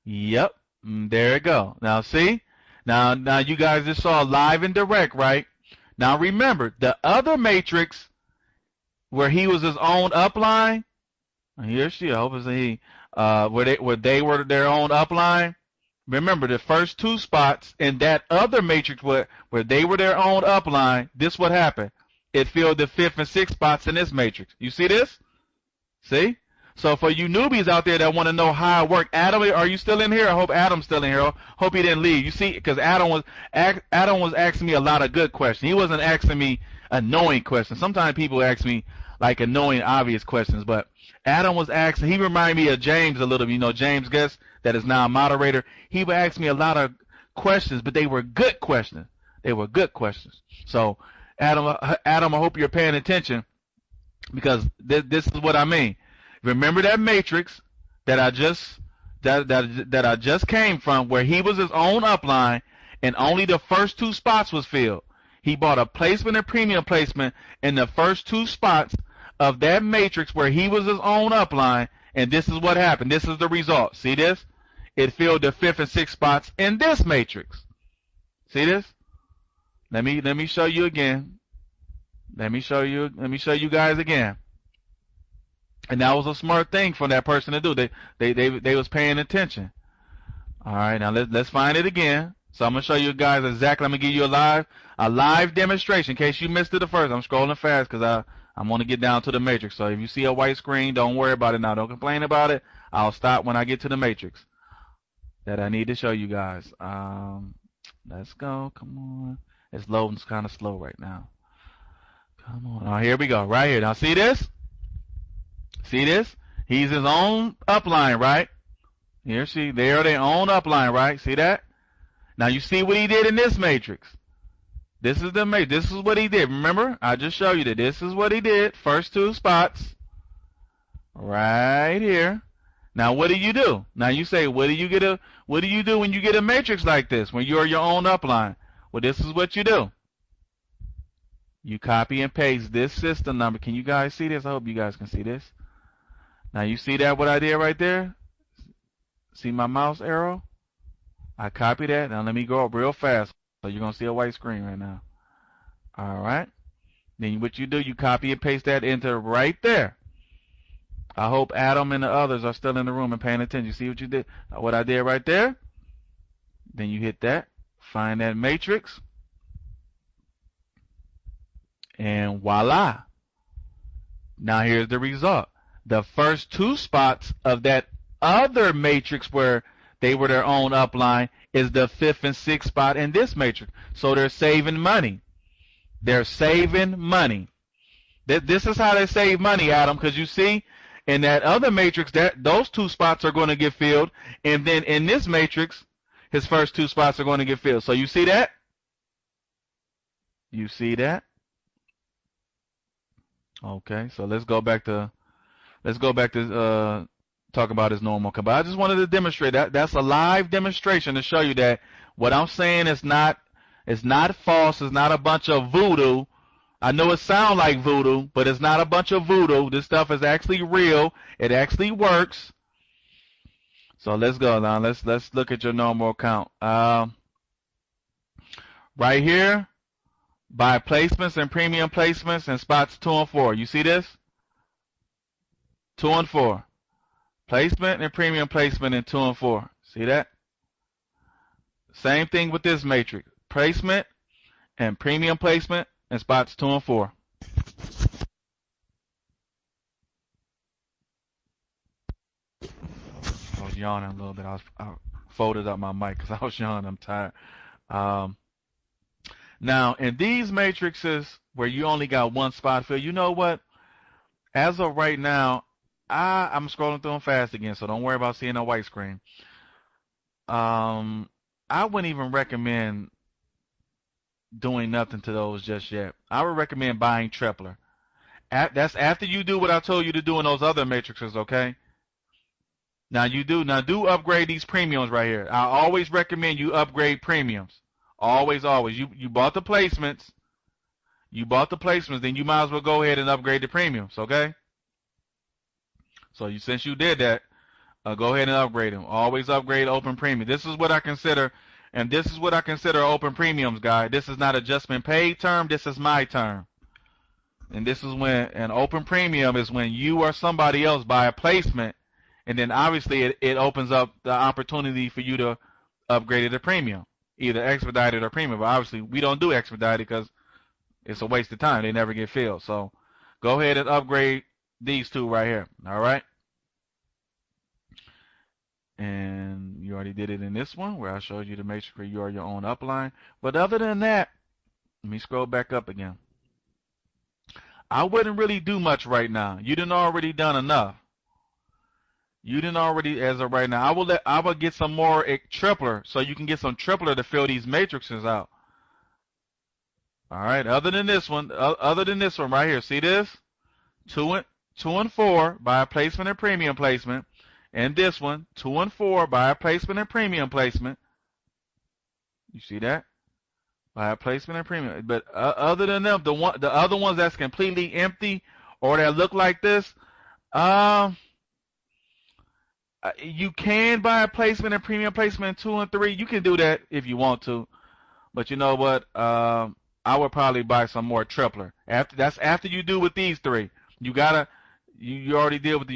Yep, there it go. Now see? Now you guys just saw live and direct, right? Now remember, the other matrix where he was his own upline, he or she, I hope it's a he, where they were their own upline. Remember, the first two spots in that other matrix where they were their own upline, this what happened. It filled the fifth and sixth spots in this matrix. You see this? See? So for you newbies out there that want to know how it works, Adam, are you still in here? I hope Adam's still in here. Hope he didn't leave. You see, because Adam was asking me a lot of good questions. He wasn't asking me annoying questions. Sometimes people ask me like annoying, obvious questions, but Adam was asking. He reminded me of James a little bit. You know, James Guest, that is now a moderator. He would ask me a lot of questions, but they were good questions. They were good questions. So, Adam, I hope you're paying attention, because this is what I mean. Remember that matrix that I just came from, where he was his own upline and only the first two spots was filled. He bought a placement and premium placement in the first two spots of that matrix where he was his own upline, and this is what happened. This is the result. See this? It filled the fifth and sixth spots in this matrix. See this? Let me show you again. Let me show you guys again. And that was a smart thing for that person to do. They was paying attention. All right, now let's find it again. So I'm gonna show you guys exactly. I'm gonna give you a live demonstration in case you missed it at first. I'm scrolling fast because I'm gonna get down to the matrix. So if you see a white screen, don't worry about it now. Don't complain about it. I'll stop when I get to the matrix that I need to show you guys. Let's go. Come on. It's loading kind of slow right now. Come on. All right, here we go. Right here. Now see this? See this? He's his own upline, right? Here, see, they're their own upline, right? See that? Now you see what he did in this matrix. This is the matrix. This is what he did. Remember, I just showed you that this is what he did. First two spots, right here. Now what do you do? Now you say, what do you do when you get a matrix like this? When you're your own upline? Well, this is what you do. You copy and paste this system number. Can you guys see this? I hope you guys can see this. Now you see that what I did right there? See my mouse arrow? I copy that. Now let me go up real fast. So you're going to see a white screen right now. All right. Then what you do, you copy and paste that into right there. I hope Adam and the others are still in the room and paying attention. You see what you did? What I did right there? Then you hit that. Find that matrix. And voila. Now here's the result. The first two spots of that other matrix where they were their own upline is the fifth and sixth spot in this matrix. So they're saving money. They're saving money. This is how they save money, Adam, because you see, in that other matrix, those two spots are going to get filled, and then in this matrix, his first two spots are going to get filled. So you see that? You see that? Okay, so let's go back to talk about his normal. But I just wanted to demonstrate that. That's a live demonstration to show you that what I'm saying is not false. It's not a bunch of voodoo. I know it sounds like voodoo, but it's not a bunch of voodoo. This stuff is actually real. It actually works. So let's go now. Let's look at your normal account. Right here, buy placements and premium placements and spots 2 and 4. You see this? 2 and 4. Placement and premium placement in 2 and 4. See that? Same thing with this matrix. Placement and premium placement and spots 2 and 4. I was yawning a little bit. I folded up my mic because I was yawning. I'm tired. Now, in these matrices where you only got one spot filled, you know what? As of right now, I'm scrolling through them fast again, so don't worry about seeing a white screen. I wouldn't even recommend doing nothing to those just yet. I would recommend buying Tripler. That's after you do what I told you to do in those other matrices, okay? Now do upgrade these premiums right here. I always recommend you upgrade premiums. Always. You bought the placements. Then you might as well go ahead and upgrade the premiums, okay? So since you did that, go ahead and upgrade them. Always upgrade open premium. This is what I consider, and this is what I consider open premiums, guy. This is not adjustment paid term. This is my term. And this is when an open premium is when you or somebody else buy a placement, and then obviously it opens up the opportunity for you to upgrade it to premium, either expedited or premium. But obviously we don't do expedited because it's a waste of time. They never get filled. So go ahead and upgrade these two right here. All right. And you already did it in this one where I showed you the matrix where you are your own upline. But other than that, let me scroll back up again. I wouldn't really do much right now. You done already done enough. You didn't already, as of right now. I will get some more tripler, so you can get some tripler to fill these matrices out. All right. Other than this one right here. See this? 2 and 4 by placement and premium placement, and this one 2 and 4 by placement and premium placement. You see that? By placement and premium. But other than them, the other ones that's completely empty or that look like this, you can buy a placement and premium placement in 2 and 3. You can do that if you want to. But you know what? I would probably buy some more tripler. After you do with these 3. You already did what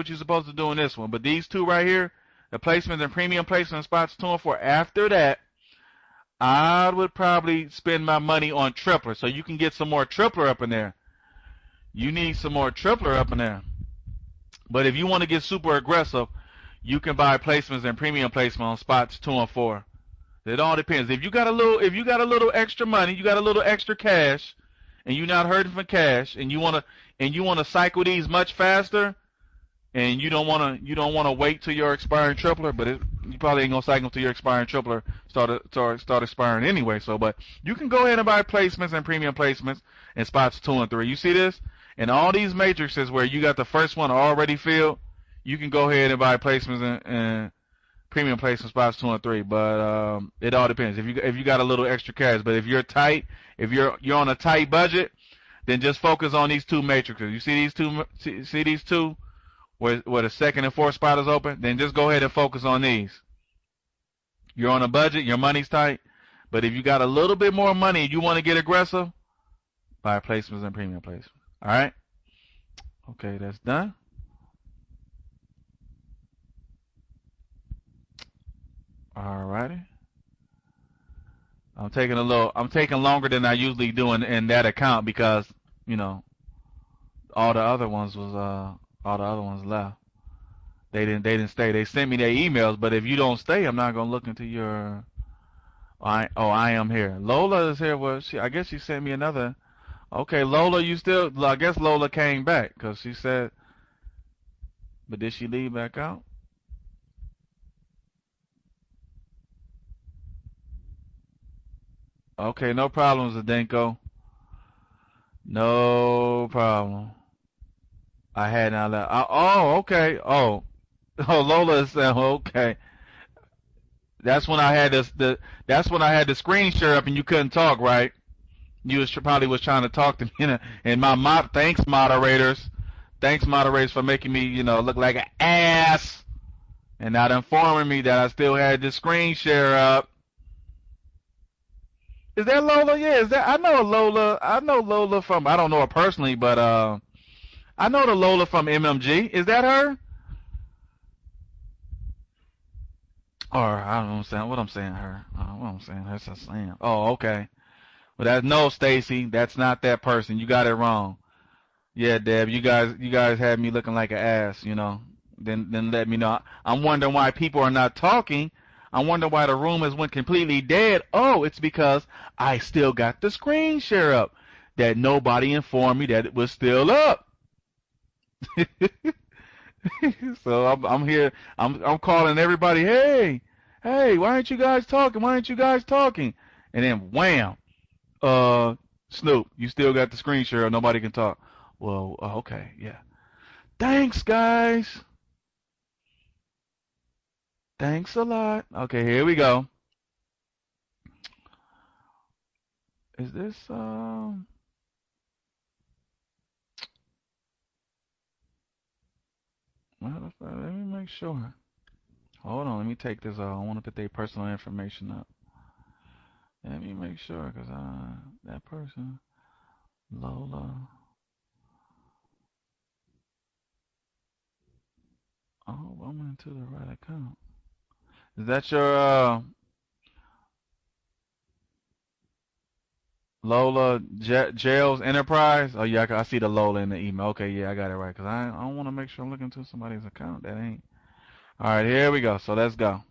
you're supposed to do in this one. But these 2 right here, the placements and premium placement spots 2 and 4. After that, I would probably spend my money on tripler, so you can get some more tripler up in there. You need some more tripler up in there. But if you want to get super aggressive, you can buy placements and premium placement on spots 2 and 4. It all depends. If you got a little extra money, you got a little extra cash, and you're not hurting for cash, and you wanna cycle these much faster, and you don't wanna wait till your expiring tripler, but you probably ain't gonna cycle till your expiring tripler start expiring anyway. So, but you can go ahead and buy placements and premium placements in spots 2 and 3. You see this? And all these matrices where you got the first one already filled, you can go ahead and buy placements and premium placement spots 2 and 3. But it all depends. If you got a little extra cash, but if you're tight, if you're on a tight budget, then just focus on these 2 matrices. You see these two? See these 2 where the 2nd and 4th spot is open? Then just go ahead and focus on these. You're on a budget, your money's tight, but if you got a little bit more money and you want to get aggressive, buy placements and premium placements. All right? Okay, that's done. All righty. I'm taking longer than I usually do in that account because, you know, all the other ones left. They didn't stay. They sent me their emails, but if you don't stay, I'm not gonna look into your. I am here. Lola is here. Well, I guess she sent me another. Okay, Lola, you still? I guess Lola came back because she said. But did she leave back out? Okay, no problems, Adenko. No problem. I had now left. Oh, okay. Oh, oh, Lola is saying, okay. That's when I had That's when I had the screen share up and you couldn't talk, right? You probably was trying to talk to me, and thanks moderators for making me, look like an ass, and not informing me that I still had the screen share up. Is that Lola? Yeah, I know Lola. I know Lola from, I don't know her personally, but I know the Lola from MMG. Is that her? Or I don't know what I'm saying her. What I'm saying her. That's Sam. Oh, okay. Well, no, Stacy. That's not that person. You got it wrong. Yeah, Deb. You guys had me looking like an ass. Then let me know. I'm wondering why people are not talking. I wonder why the room has went completely dead. Oh, it's because I still got the screen share up. That nobody informed me that it was still up. So I'm here. I'm calling everybody. Hey, why aren't you guys talking? Why aren't you guys talking? And then wham, Snoop, you still got the screen share. Nobody can talk. Well, okay, yeah. Thanks, guys. Thanks a lot. Okay, here we go. Is this well, let me make sure. Hold on, let me take this off. I want to put their personal information up. Let me make sure, because that person, Lola. I hope I'm into the right account. Is that your Lola Jails Enterprise? Oh yeah, I see the Lola in the email. Okay, yeah, I got it right. Cause I want to make sure I'm looking to somebody's account that ain't. All right, here we go. So let's go.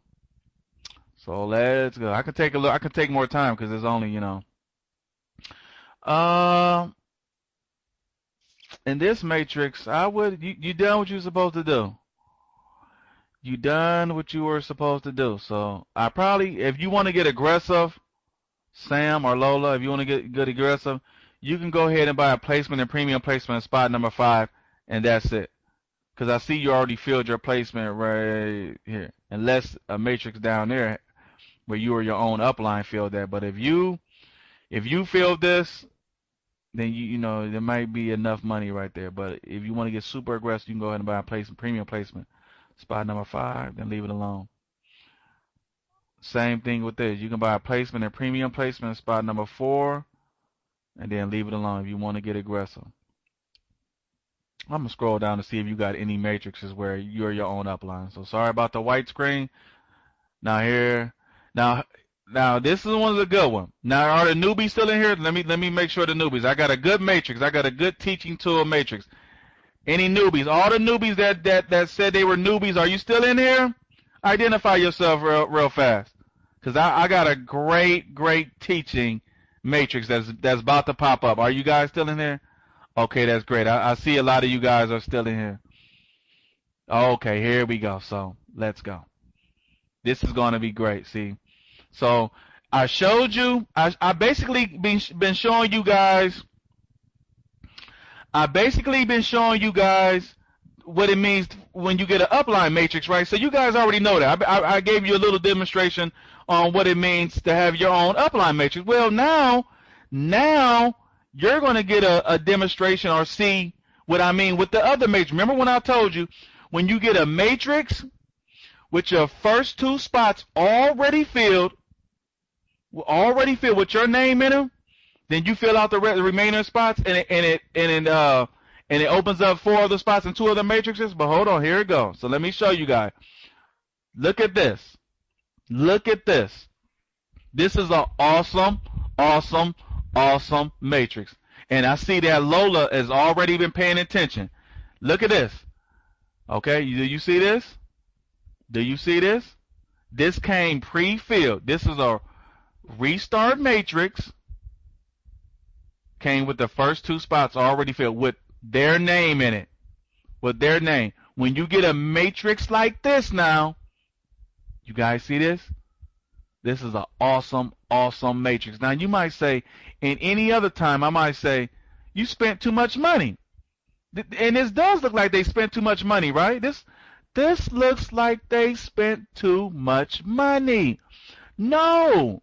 So let's go. I can take a look. I can take more time because it's only, Um, in this matrix, I would you done what you're supposed to do. You done what you were supposed to do. So I probably, if you want to get aggressive, Sam or Lola, if you want to get good aggressive, you can go ahead and buy a placement and premium placement in spot number 5, and that's it. Because I see you already filled your placement right here. Unless a matrix down there where you or your own upline filled that. But if you filled this, then you know there might be enough money right there. But if you want to get super aggressive, you can go ahead and buy a placement, premium placement, spot number 5, then leave it alone. Same thing with this. You can buy a placement and premium placement in spot number 4, and then leave it alone if you want to get aggressive. I'm gonna scroll down to see if you got any matrices where you're your own upline. So sorry about the white screen. Now here, now this is one of the good one. Now are the newbies still in here? Let me make sure the newbies. I got a good matrix. I got a good teaching tool matrix. Any newbies? All the newbies that said they were newbies, are you still in here? Identify yourself real fast, because I got a great teaching matrix that's about to pop up. Are you guys still in here? Okay, that's great. I see a lot of you guys are still in here. Okay, here we go. So let's go. This is going to be great. See, so I showed you. I basically been showing you guys. I basically been showing you guys what it means when you get an upline matrix, right? So you guys already know that. I gave you a little demonstration on what it means to have your own upline matrix. Well, now you're going to get a demonstration or see what I mean with the other matrix. Remember when I told you, when you get a matrix with your first 2 spots already filled with your name in them, then you fill out the remaining spots, and it opens up 4 other spots and 2 other matrices. But hold on, here it goes. So let me show you guys. Look at this. Look at this. This is an awesome matrix. And I see that Lola has already been paying attention. Look at this. Okay, do you see this? Do you see this? This came pre-filled. This is a restart matrix. Came with the first 2 spots already filled with their name in it. With their name. When you get a matrix like this now, you guys see this? This is an awesome matrix. Now you might say, in any other time, I might say, you spent too much money. And this does look like they spent too much money, right? This looks like they spent too much money. No.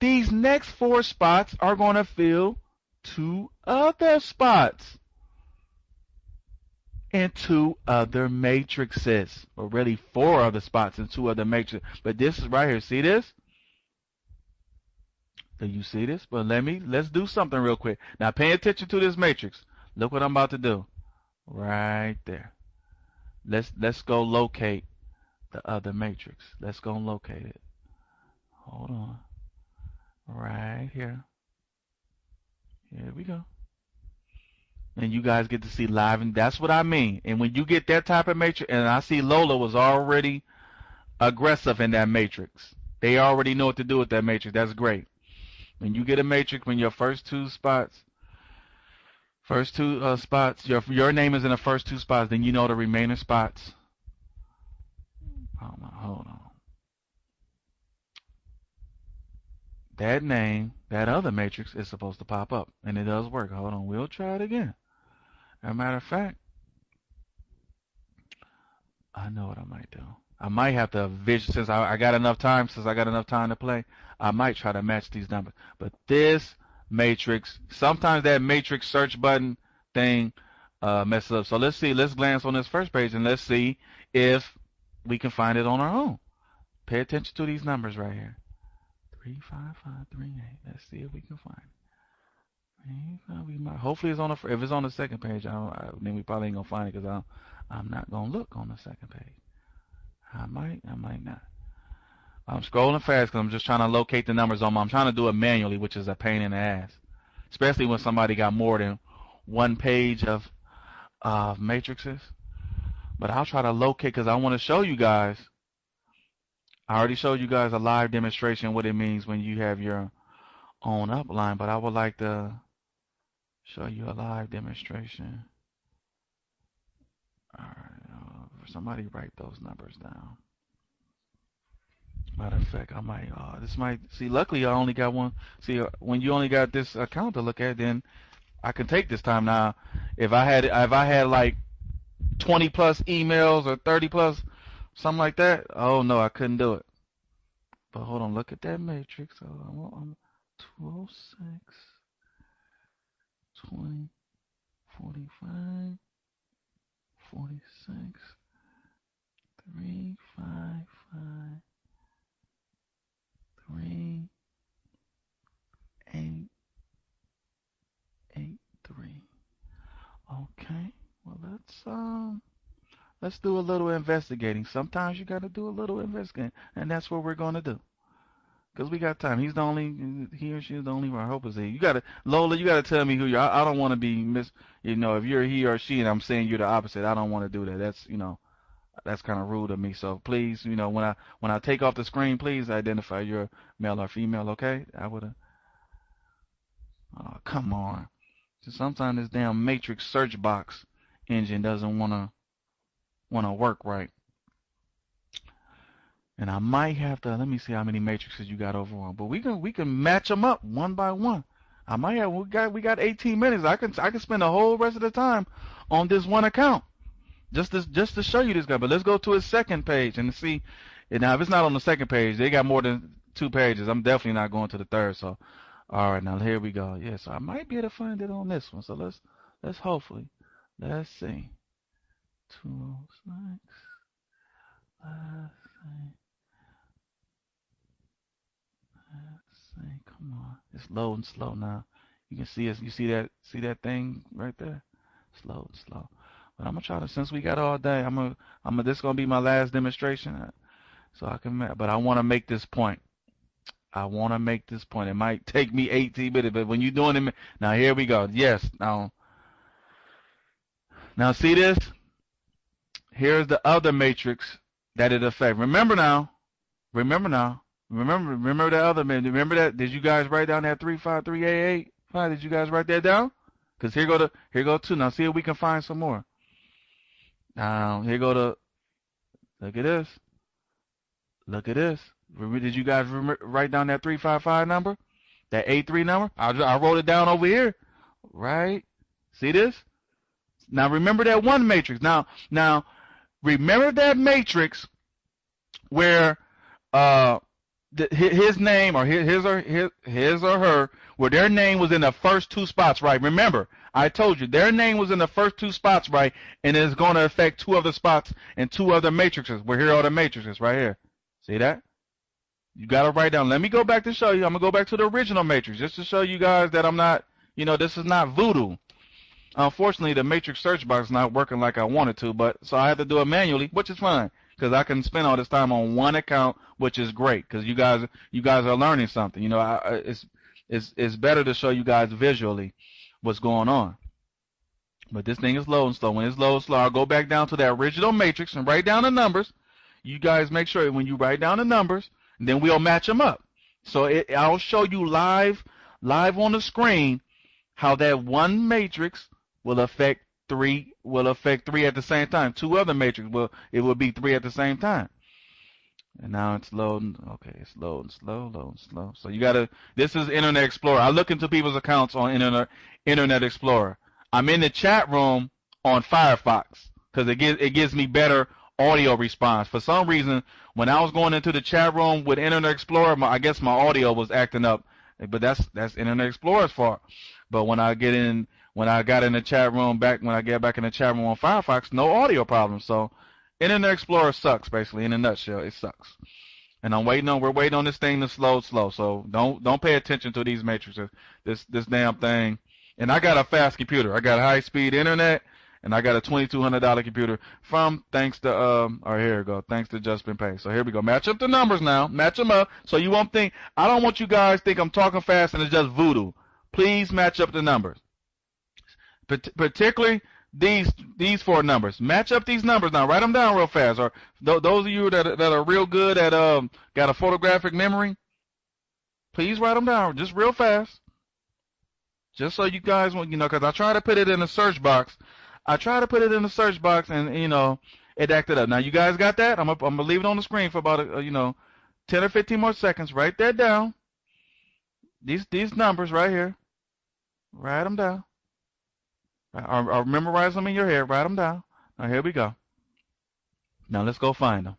These next 4 spots are going to fill 2 other spots and 2 other matrices, or really 4 other spots and 2 other matrices. But this is right here. See this? Do you see this? But let's do something real quick. Now pay attention to this matrix. Look what I'm about to do. Right there. Let's go locate the other matrix. Let's go locate it. Hold on. Right here. Here we go. And you guys get to see live, and that's what I mean. And when you get that type of matrix, and I see Lola was already aggressive in that matrix. They already know what to do with that matrix. That's great. When you get a matrix, when your first 2 spots, your name is in the first 2 spots, then you know the remaining spots. Hold on. That name, that other matrix is supposed to pop up, and it does work. Hold on, we'll try it again. As a matter of fact, I know what I might do. I might have to since I got enough time to play, I might try to match these numbers. But this matrix, sometimes that matrix search button thing messes up. So let's see. Let's glance on this first page and let's see if we can find it on our own. Pay attention to these numbers right here. 35538. Let's see if we can find it. We might. Hopefully it's on the. If it's on the second page, then we probably ain't gonna find it because I'm not gonna look on the second page. I might not. I'm scrolling fast because I'm just trying to locate the numbers on. I'm trying to do it manually, which is a pain in the ass, especially when somebody got more than 1 page of matrices. But I'll try to locate because I want to show you guys. I already showed you guys a live demonstration what it means when you have your own upline, but I would like to show you a live demonstration. All right, somebody write those numbers down. Matter of fact, I might. This might. See, luckily I only got one. See, when you only got this account to look at, then I can take this time. Now, if I had like 20 plus emails or 30 plus, something like that. Oh no, I couldn't do it. But hold on, look at that matrix. I'm 206, 20, 45, 46, 3, 5, 5, 3, 8, 8, 3. Okay. Well, let's do a little investigating. Sometimes you got to do a little investigating, and that's what we're going to do. Because we got time. He or she is the only one. I hope is he. Lola, you got to tell me who you are. I don't want to be if you're he or she and I'm saying you're the opposite, I don't want to do that. That's kind of rude of me. So please, when I take off the screen, please identify you're male or female, okay? Oh, come on. So sometimes this damn matrix search box engine doesn't want to work right. And I might have to, let me see how many matrices you got overall. But we can match them up one by one. We got 18 minutes. I can spend the whole rest of the time on this one account. Just to show you this guy. But let's go to his second page and see. And now if it's not on the second page, they got more than 2 pages. I'm definitely not going to the third. So all right, now here we go. Yeah, so I might be able to find it on this one. So let's hopefully. Let's see. 206. Let's see. Let's see. Come on. It's loading slow now. You can see us. You see that thing right there? Slow. But I'm gonna try to, since we got all day, this is gonna be my last demonstration. So I can, but I want to make this point. It might take me 18 minutes, but when you're doing it, now here we go. Yes. Now see this? Here's the other matrix that it affects. Remember that other man. Remember that? Did you guys write down that 35388? Did you guys write that down? Because here go 2. Now see if we can find some more. Now here go to, look at this. Did you guys write down that 355 number? That 83 number? I wrote it down over here. Right? See this? Now remember that one matrix. Now remember that matrix where his name or his or her, where their name was in the first 2 spots, right? Remember, I told you their name was in the first 2 spots, right? And it's going to affect 2 other spots and 2 other matrices. Well, here are the matrices right here. See that? You got to write down. Let me go back to show you. I'm going to go back to the original matrix just to show you guys that I'm not, this is not voodoo. Unfortunately, the matrix search box is not working like I wanted to, but so I have to do it manually, which is fine because I can spend all this time on one account, which is great because you guys are learning something. It's better to show you guys visually what's going on. But this thing is loading slow. When it's loading slow, I'll go back down to that original matrix and write down the numbers. You guys make sure when you write down the numbers, then we'll match them up. So I'll show you live on the screen how that one matrix will affect 3 at the same time. 2 other matrices will be 3 at the same time. And now it's loading. Okay, it's loading slow. So this is Internet Explorer. I look into people's accounts on Internet Explorer. I'm in the chat room on Firefox because it gives me better audio response. For some reason, when I was going into the chat room with Internet Explorer, I guess my audio was acting up. But that's Internet Explorer's fault. But when I get in the chat room when I get back in the chat room on Firefox, no audio problems. So Internet Explorer sucks, basically, in a nutshell. It sucks. And we're waiting on this thing to slow. So don't pay attention to these matrices. This damn thing. And I got a fast computer. I got high speed internet, and I got a $2,200 computer thanks to Just Been Paid. So here we go. Match up the numbers now. Match them up so you won't think. I don't want you guys to think I'm talking fast and it's just voodoo. Please match up the numbers. Particularly these four numbers. Match up these numbers now. Write them down real fast. Or those of you that are real good at got a photographic memory, please write them down just real fast. Just so you guys, because I try to put it in the search box. And it acted up. Now you guys got that? I'm gonna leave it on the screen for about 10 or 15 more seconds. Write that down. These numbers right here. Write them down. Or memorize them in your head. Write them down. Now here we go. Now let's go find them.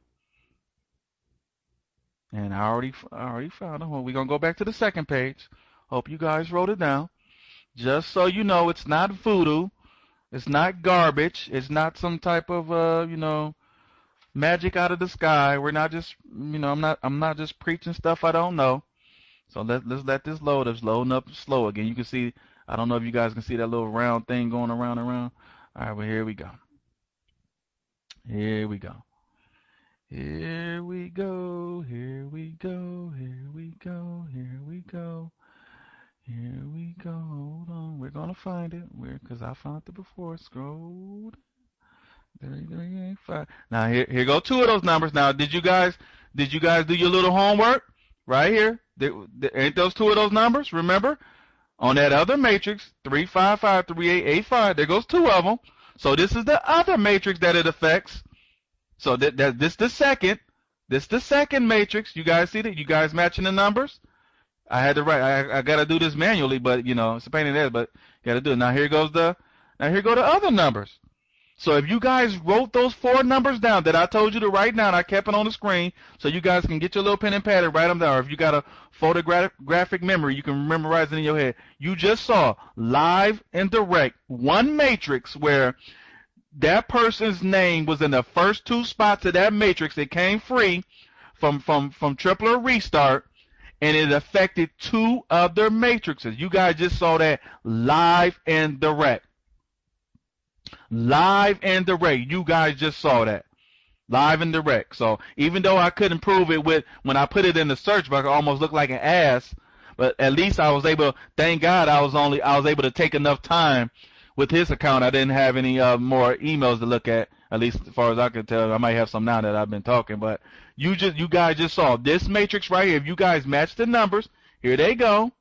And I already found them. Well, we're gonna go back to the second page. Hope you guys wrote it down. Just so you know, it's not voodoo. It's not garbage. It's not some type of magic out of the sky. We're not just I'm not just preaching stuff I don't know. So let's let this load. It's loading up slow again. You can see, I don't know if you guys can see that little round thing going around and around. All right, well, here we go. Here we go. Here we go. Here we go. Here we go. Here we go. Here we go. Hold on. We're gonna find it. Because I found it before. Scroll. 385. Now here go two of those numbers. Now did you guys do your little homework? Right here. Ain't those two of those numbers? Remember? On that other matrix, 355, 3885, there goes two of them. So this is the other matrix that it affects. So this the second. This the second matrix. You guys see that? You guys matching the numbers? I had to write. I gotta do this manually, but it's a pain in the ass. But gotta do it. Now here go the other numbers. So if you guys wrote those four numbers down that I told you to write down, I kept it on the screen so you guys can get your little pen and pad and write them down. Or if you got a photographic memory, you can memorize it in your head. You just saw live and direct one matrix where that person's name was in the first two spots of that matrix. It came free from triple or restart, and it affected two other matrices. You guys just saw that live and direct. Live and direct. You guys just saw that. Live and direct. So even though I couldn't prove it when I put it in the search box, it almost looked like an ass. But at least I was able, thank God I was able to take enough time with his account. I didn't have any more emails to look at least as far as I could tell. I might have some now that I've been talking, but you guys just saw this matrix right here. If you guys match the numbers, here they go.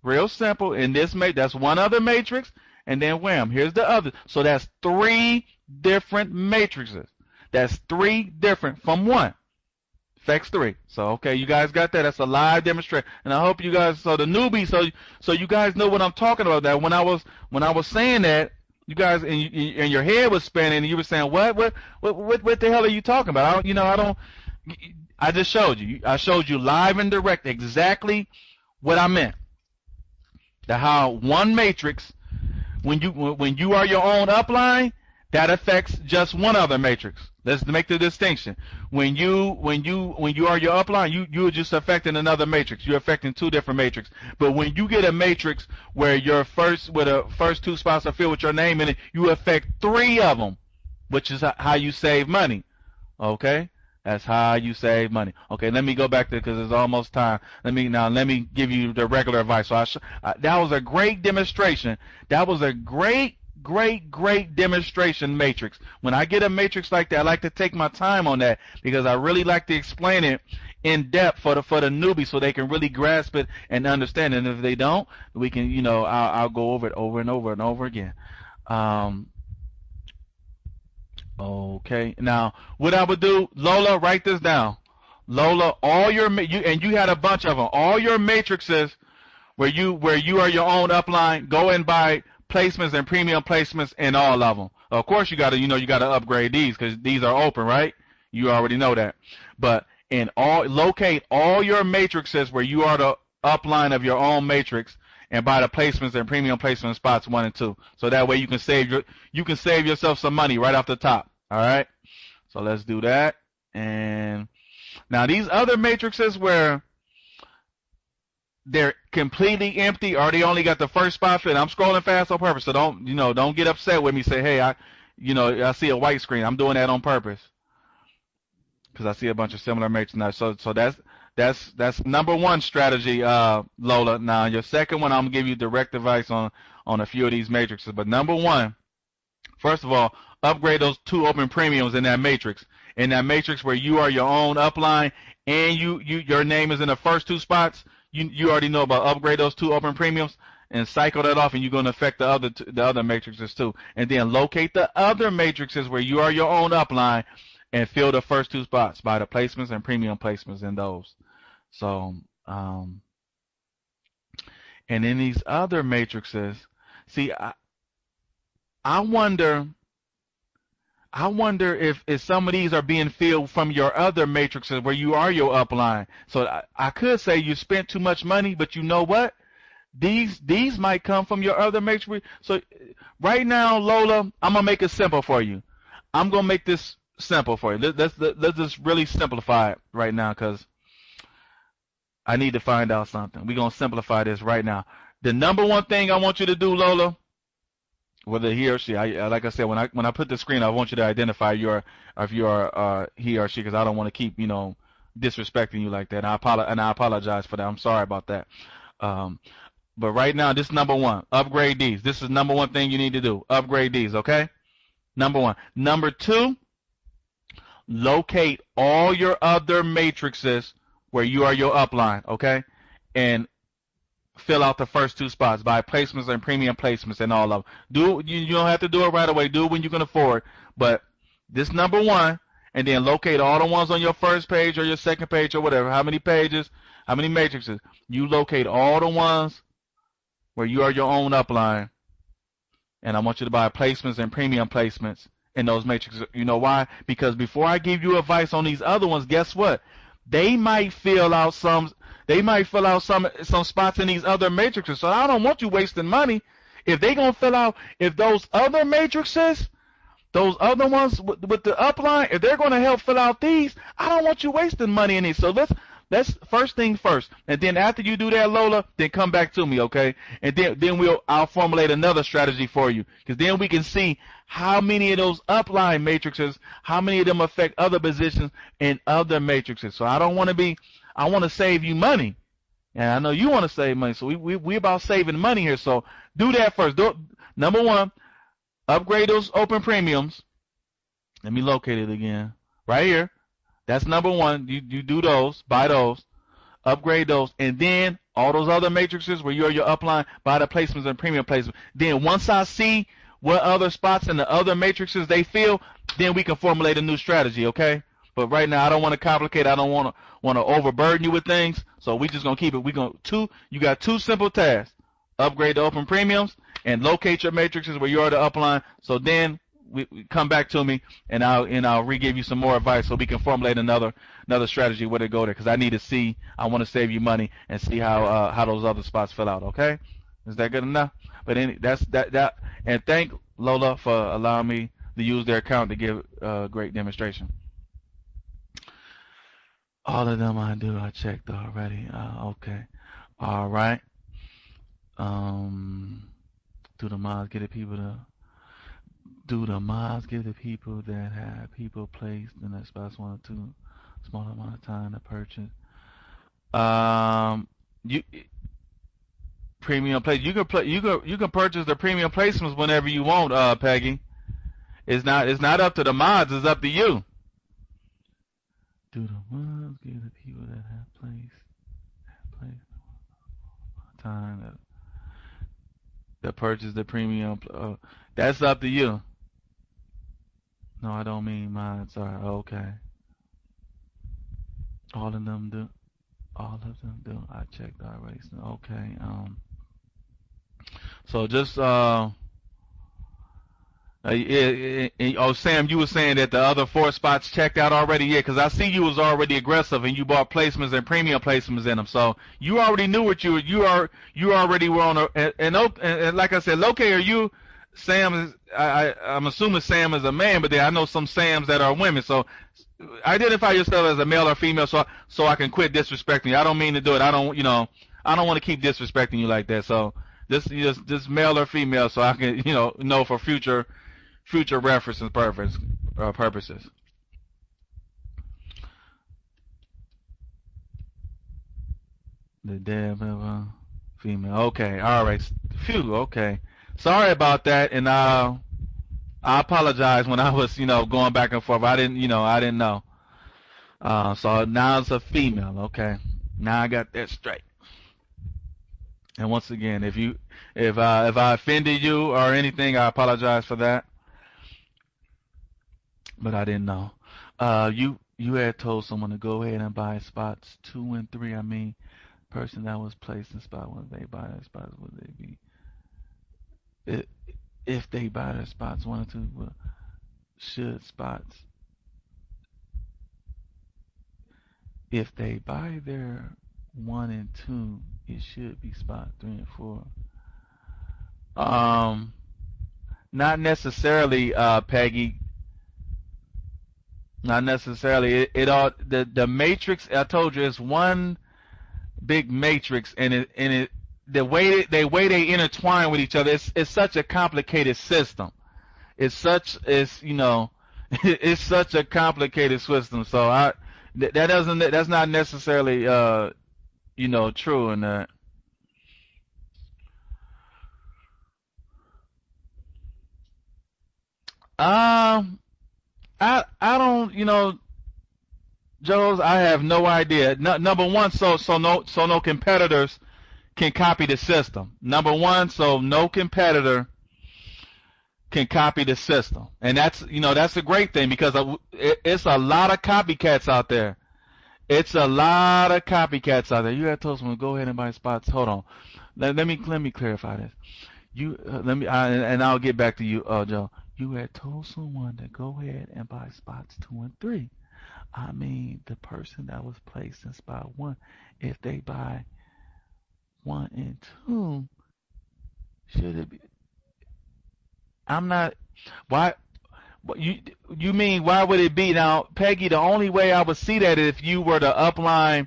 Real simple. In this that's one other matrix. And then wham, here's the other. So that's three different matrices. That's three different from one. Affects three. So okay, you guys got that. That's a live demonstration. And I hope you guys, so the newbies, so you guys know what I'm talking about. That when I was saying that, you guys and your head was spinning and you were saying, what the hell are you talking about? I just showed you. I showed you live and direct exactly what I meant. How one matrix, when you are your own upline, that affects just one other matrix. Let's make the distinction. When you are your upline, you are just affecting another matrix. You're affecting two different matrices. But when you get a matrix where the first two spots are filled with your name in it, you affect three of them, which is how you save money. Okay? That's how you save money. Okay, let me go back there because it's almost time. Let me give you the regular advice. So that was a great demonstration. That was a great demonstration matrix. When I get a matrix like that, I like to take my time on that because I really like to explain it in depth for the newbie so they can really grasp it and understand it. And if they don't, we can, I'll go over it over and over and over again. Okay, now what I would do, Lola, write this down. Lola, you had a bunch of them. All your matrices where you are your own upline, go and buy placements and premium placements in all of them. Of course, you gotta upgrade these because these are open, right? You already know that. But locate all your matrices where you are the upline of your own matrix and buy the placements and premium placement spots 1 and 2. So that way you can save yourself some money right off the top. All right. So let's do that. And now these other matrices where they're completely empty or they only got the first spot fit. I'm scrolling fast on purpose, so don't get upset with me. Say, hey, I see a white screen. I'm doing that on purpose because I see a bunch of similar matrices now. So that's number one strategy, Lola. Now your second one, I'm gonna give you direct advice on a few of these matrices. But number one, First of all, upgrade those 2 open premiums in that matrix. In that matrix where you are your own upline and your name is in the first 2 spots, you already know about upgrade those 2 open premiums and cycle that off, and you're going to affect the other matrices too. And then locate the other matrices where you are your own upline and fill the first 2 spots by the placements and premium placements in those. So, and in these other matrices, see, I wonder if some of these are being filled from your other matrices where you are your upline. So I could say you spent too much money, but you know what? These might come from your other matrix. So right now, Lola, I'm gonna make it simple for you. I'm gonna make this simple for you. Let's just really simplify it right now, because I need to find out something. We're gonna simplify this right now. The number one thing I want you to do, Lola, whether he or she, like I said, when I put the screen, I want you to identify if you're he or she, because I don't want to keep disrespecting you like that. And I apologize for that. I'm sorry about that. But right now, this is number one. Upgrade these. This is number one thing you need to do. Upgrade these. Okay. Number one. Number two, locate all your other matrices where you are your upline. Okay, and fill out the first 2 spots by placements and premium placements and all of them. You don't have to do it right away. Do it when you can afford. But this number one, and then locate all the ones on your first page or your second page or whatever. How many pages? How many matrices? You locate all the ones where you are your own upline, and I want you to buy placements and premium placements in those matrices. You know why? Because before I give you advice on these other ones, guess what? They might fill out some spots in these other matrices. So I don't want you wasting money. If they gonna fill out, if those other matrices, those other ones with the upline, if they're gonna help fill out these, I don't want you wasting money in these. So let's first thing first, and then after you do that, Lola, then come back to me, okay? And then I'll formulate another strategy for you, because then we can see how many of those upline matrices, how many of them affect other positions in other matrices. So I want to save you money, and I know you want to save money. So we about saving money here. So do that first. Number one, upgrade those open premiums. Let me locate it again. Right here. That's number one. You do those, buy those, upgrade those, and then all those other matrices where you're your upline, buy the placements and premium placements. Then once I see what other spots in the other matrices they fill, then we can formulate a new strategy, okay? But right now I don't want to complicate. I don't want to overburden you with things. So we just gonna keep it. You got 2 simple tasks: upgrade the open premiums and locate your matrices where you are the upline. So then we come back to me, and I'll re-give you some more advice so we can formulate another strategy where to go there, because I want to save you money and see how those other spots fill out. Okay, is that good enough? But and thank Lola for allowing me to use their account to give a great demonstration. All of them I checked already. Okay, all right. Do the mods get the people that have people placed in that spots 1 or 2 small amount of time to purchase? You premium place. You can purchase the premium placements whenever you want, Peggy. It's not up to the mods. It's up to you. Do the mods give the people that have placed time to purchase the premium? That's up to you. No, I don't mean mine. Sorry. Okay. All of them do. I checked already. So, okay. So just Sam, you were saying that the other 4 spots checked out already. Yeah, because I see you was already aggressive and you bought placements and premium placements in them. So you already knew what you already were on and like I said, locator, you. Sam is. I'm assuming Sam is a man, but I know some Sams that are women. So identify yourself as a male or female, so I can quit disrespecting you. I don't mean to do it. I don't want to keep disrespecting you like that. So this male or female, so I can know for future reference and purposes. The dev female. Okay. All right. Phew. Okay. Sorry about that, and I apologize when I was, going back and forth. I didn't know. So now it's a female. Okay. Now I got that straight. And once again, if I offended you or anything, I apologize for that. But I didn't know. You had told someone to go ahead and buy spots 2 and 3. I mean, person that was placed in spot 1, they buy their spots, would they be? If they buy their spots 1 and 2, should spots? If they buy their 1 and 2, it should be spot 3 and 4. Not necessarily, Peggy. Not necessarily. It all the matrix. I told you it's one big matrix, and it the way they intertwine with each other. It's such a complicated system. It's it's such a complicated system. So that's not necessarily true in that. I don't, Joe's. I have no idea. Number one, so no competitors can copy the system. Number one, so no competitor can copy the system, and that's a great thing because it's a lot of copycats out there. It's a lot of copycats out there. You had told someone go ahead and buy spots. Hold on, let me clarify this. And I'll get back to you, Joe. You had told someone to go ahead and buy spots 2 and 3. I mean, the person that was placed in spot 1, if they buy 1 and 2, should it be? I'm not. Why? You mean why would it be now, Peggy? The only way I would see that is if you were the upline,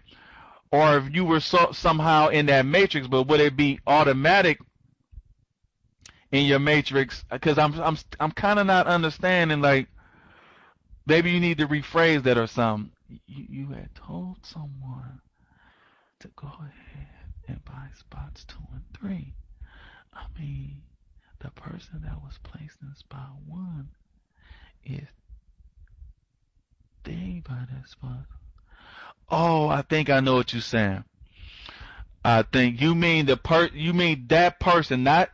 or if you were somehow in that matrix. But would it be automatic in your matrix? Because I'm kind of not understanding. Like, maybe you need to rephrase that or something. You had told someone to go ahead and buy spots 2 and 3. I mean, the person that was placed in spot 1, if they buy that spot. Oh, I think I know what you're saying. I think you mean that person, not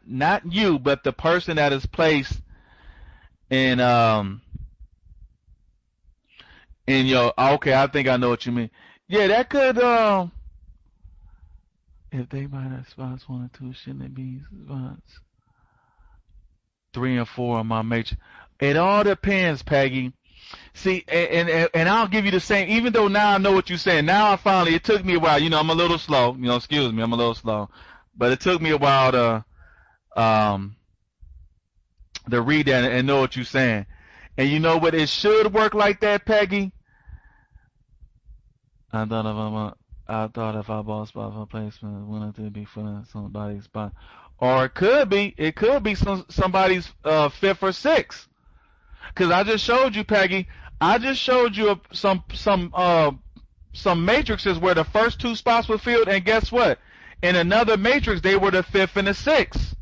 you, but the person that is placed in your. Okay, I think I know what you mean. Yeah, that could if they buy that spots 1 and 2, shouldn't it be spots 3 and 4 on my matrix? It all depends, Peggy. See, and I'll give you the same. Even though now I know what you're saying. Now it took me a while. I'm a little slow. Excuse me, I'm a little slow. But it took me a while to read that and know what you're saying. And you know what? It should work like that, Peggy. I thought if I bought spot for placement, wouldn't it be for somebody's spot? Or it could be somebody's fifth or sixth. Because I just showed you, Peggy. I just showed you some matrices where the first 2 spots were filled, and guess what? In another matrix, they were the 5th and the 6th.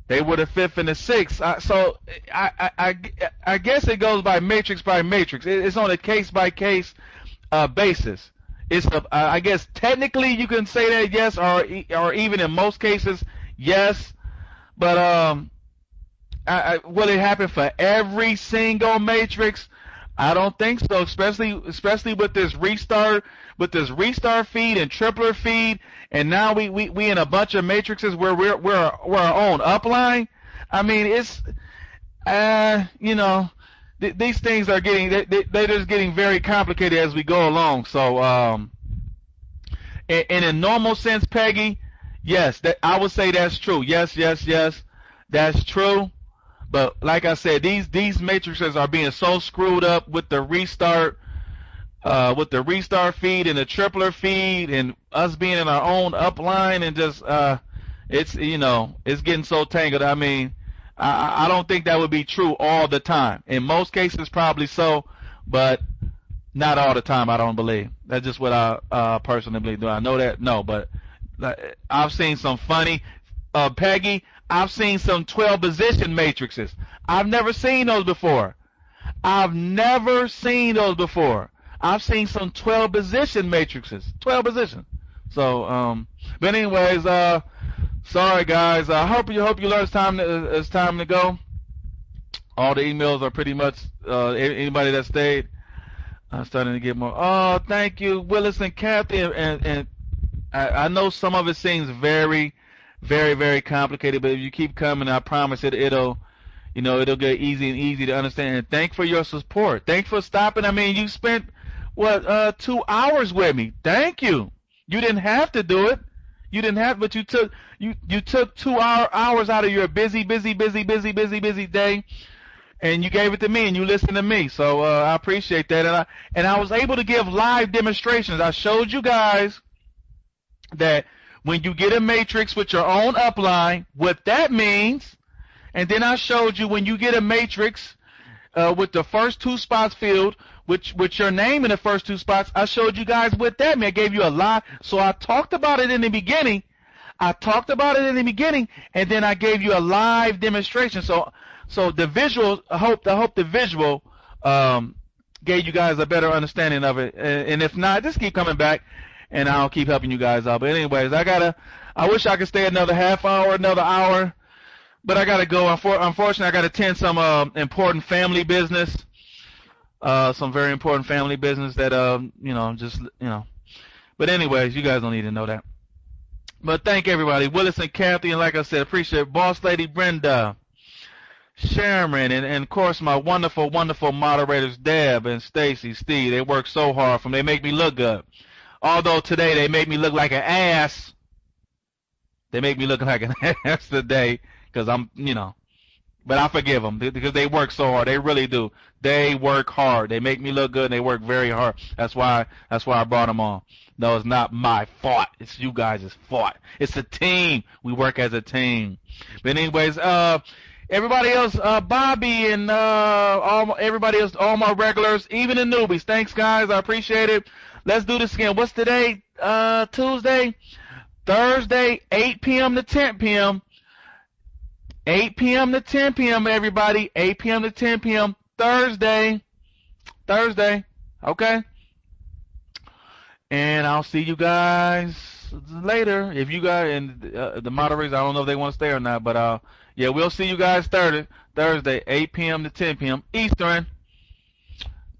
They were the 5th and the 6th. So I guess it goes by matrix by matrix. It's on a case by case basis. I guess technically you can say that yes, or even in most cases yes, but will it happen for every single matrix? I don't think so, especially with this restart feed and tripler feed, and now we in a bunch of matrices where we're our own upline. I mean, it's these things are they're just getting very complicated as we go along. So in a normal sense, Peggy, yes, that I would say that's true. Yes, that's true. But like I said, these matrices are being so screwed up with the restart feed and the tripler feed, and us being in our own upline, and just it's getting so tangled. I mean, I don't think that would be true all the time. In most cases, probably so, but not all the time. I don't believe. That's just what I personally believe. Do I know that? No, but I've seen some funny, Peggy. I've seen some 12 position matrices. I've never seen those before. I've never seen those before. I've seen some 12 position matrices. 12 position. So, but anyways, sorry guys. I hope you learn it's time to go. All the emails are pretty much, anybody that stayed, starting to get more. Oh, thank you, Willis and Kathy. And I know some of it seems very, very, very complicated, but if you keep coming, I promise it'll get easy and easy to understand. And thank for your support. Thanks for stopping. I mean, you spent, 2 hours with me. Thank you. You didn't have to do it. You didn't have, but you took 2 hours out of your busy day, and you gave it to me, and you listened to me. So I appreciate that. And I was able to give live demonstrations. I showed you guys that when you get a matrix with your own upline, what that means. And then I showed you when you get a matrix with the first 2 spots filled, with your name in the first 2 spots, I showed you guys what that meant. I gave you a live. So I talked about it in the beginning. And then I gave you a live demonstration. So the visual, I hope the visual gave you guys a better understanding of it. And if not, just keep coming back, and I'll keep helping you guys out. But anyways, I wish I could stay another half hour, another hour, but I gotta go. Unfortunately, I gotta attend some important family business. Some very important family business that But anyways, you guys don't need to know that. But thank everybody, Willis and Kathy, and like I said, appreciate Boss Lady Brenda, Sharon, and of course my wonderful, wonderful moderators Deb and Stacy, Steve. They work so hard for me. They make me look good. Although today they make me look like an ass. They make me look like an ass today because but I forgive them because they work so hard. They really do. They work hard. They make me look good, and they work very hard. That's why I brought them on. No, it's not my fault. It's you guys' fault. It's a team. We work as a team. But anyways, everybody else, Bobby and everybody else, all my regulars, even the newbies. Thanks, guys. I appreciate it. Let's do this again. What's today? Tuesday? Thursday, 8 p.m. to 10 p.m. 8 p.m. to 10 p.m., everybody. 8 p.m. to 10 p.m. Thursday. Okay? And I'll see you guys later. If you guys, and the moderators, I don't know if they want to stay or not, but yeah, we'll see you guys Thursday, 8 p.m. to 10 p.m. Eastern.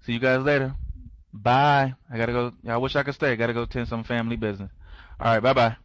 See you guys later. Bye. I gotta go. I wish I could stay. I gotta go attend some family business. All right, bye-bye.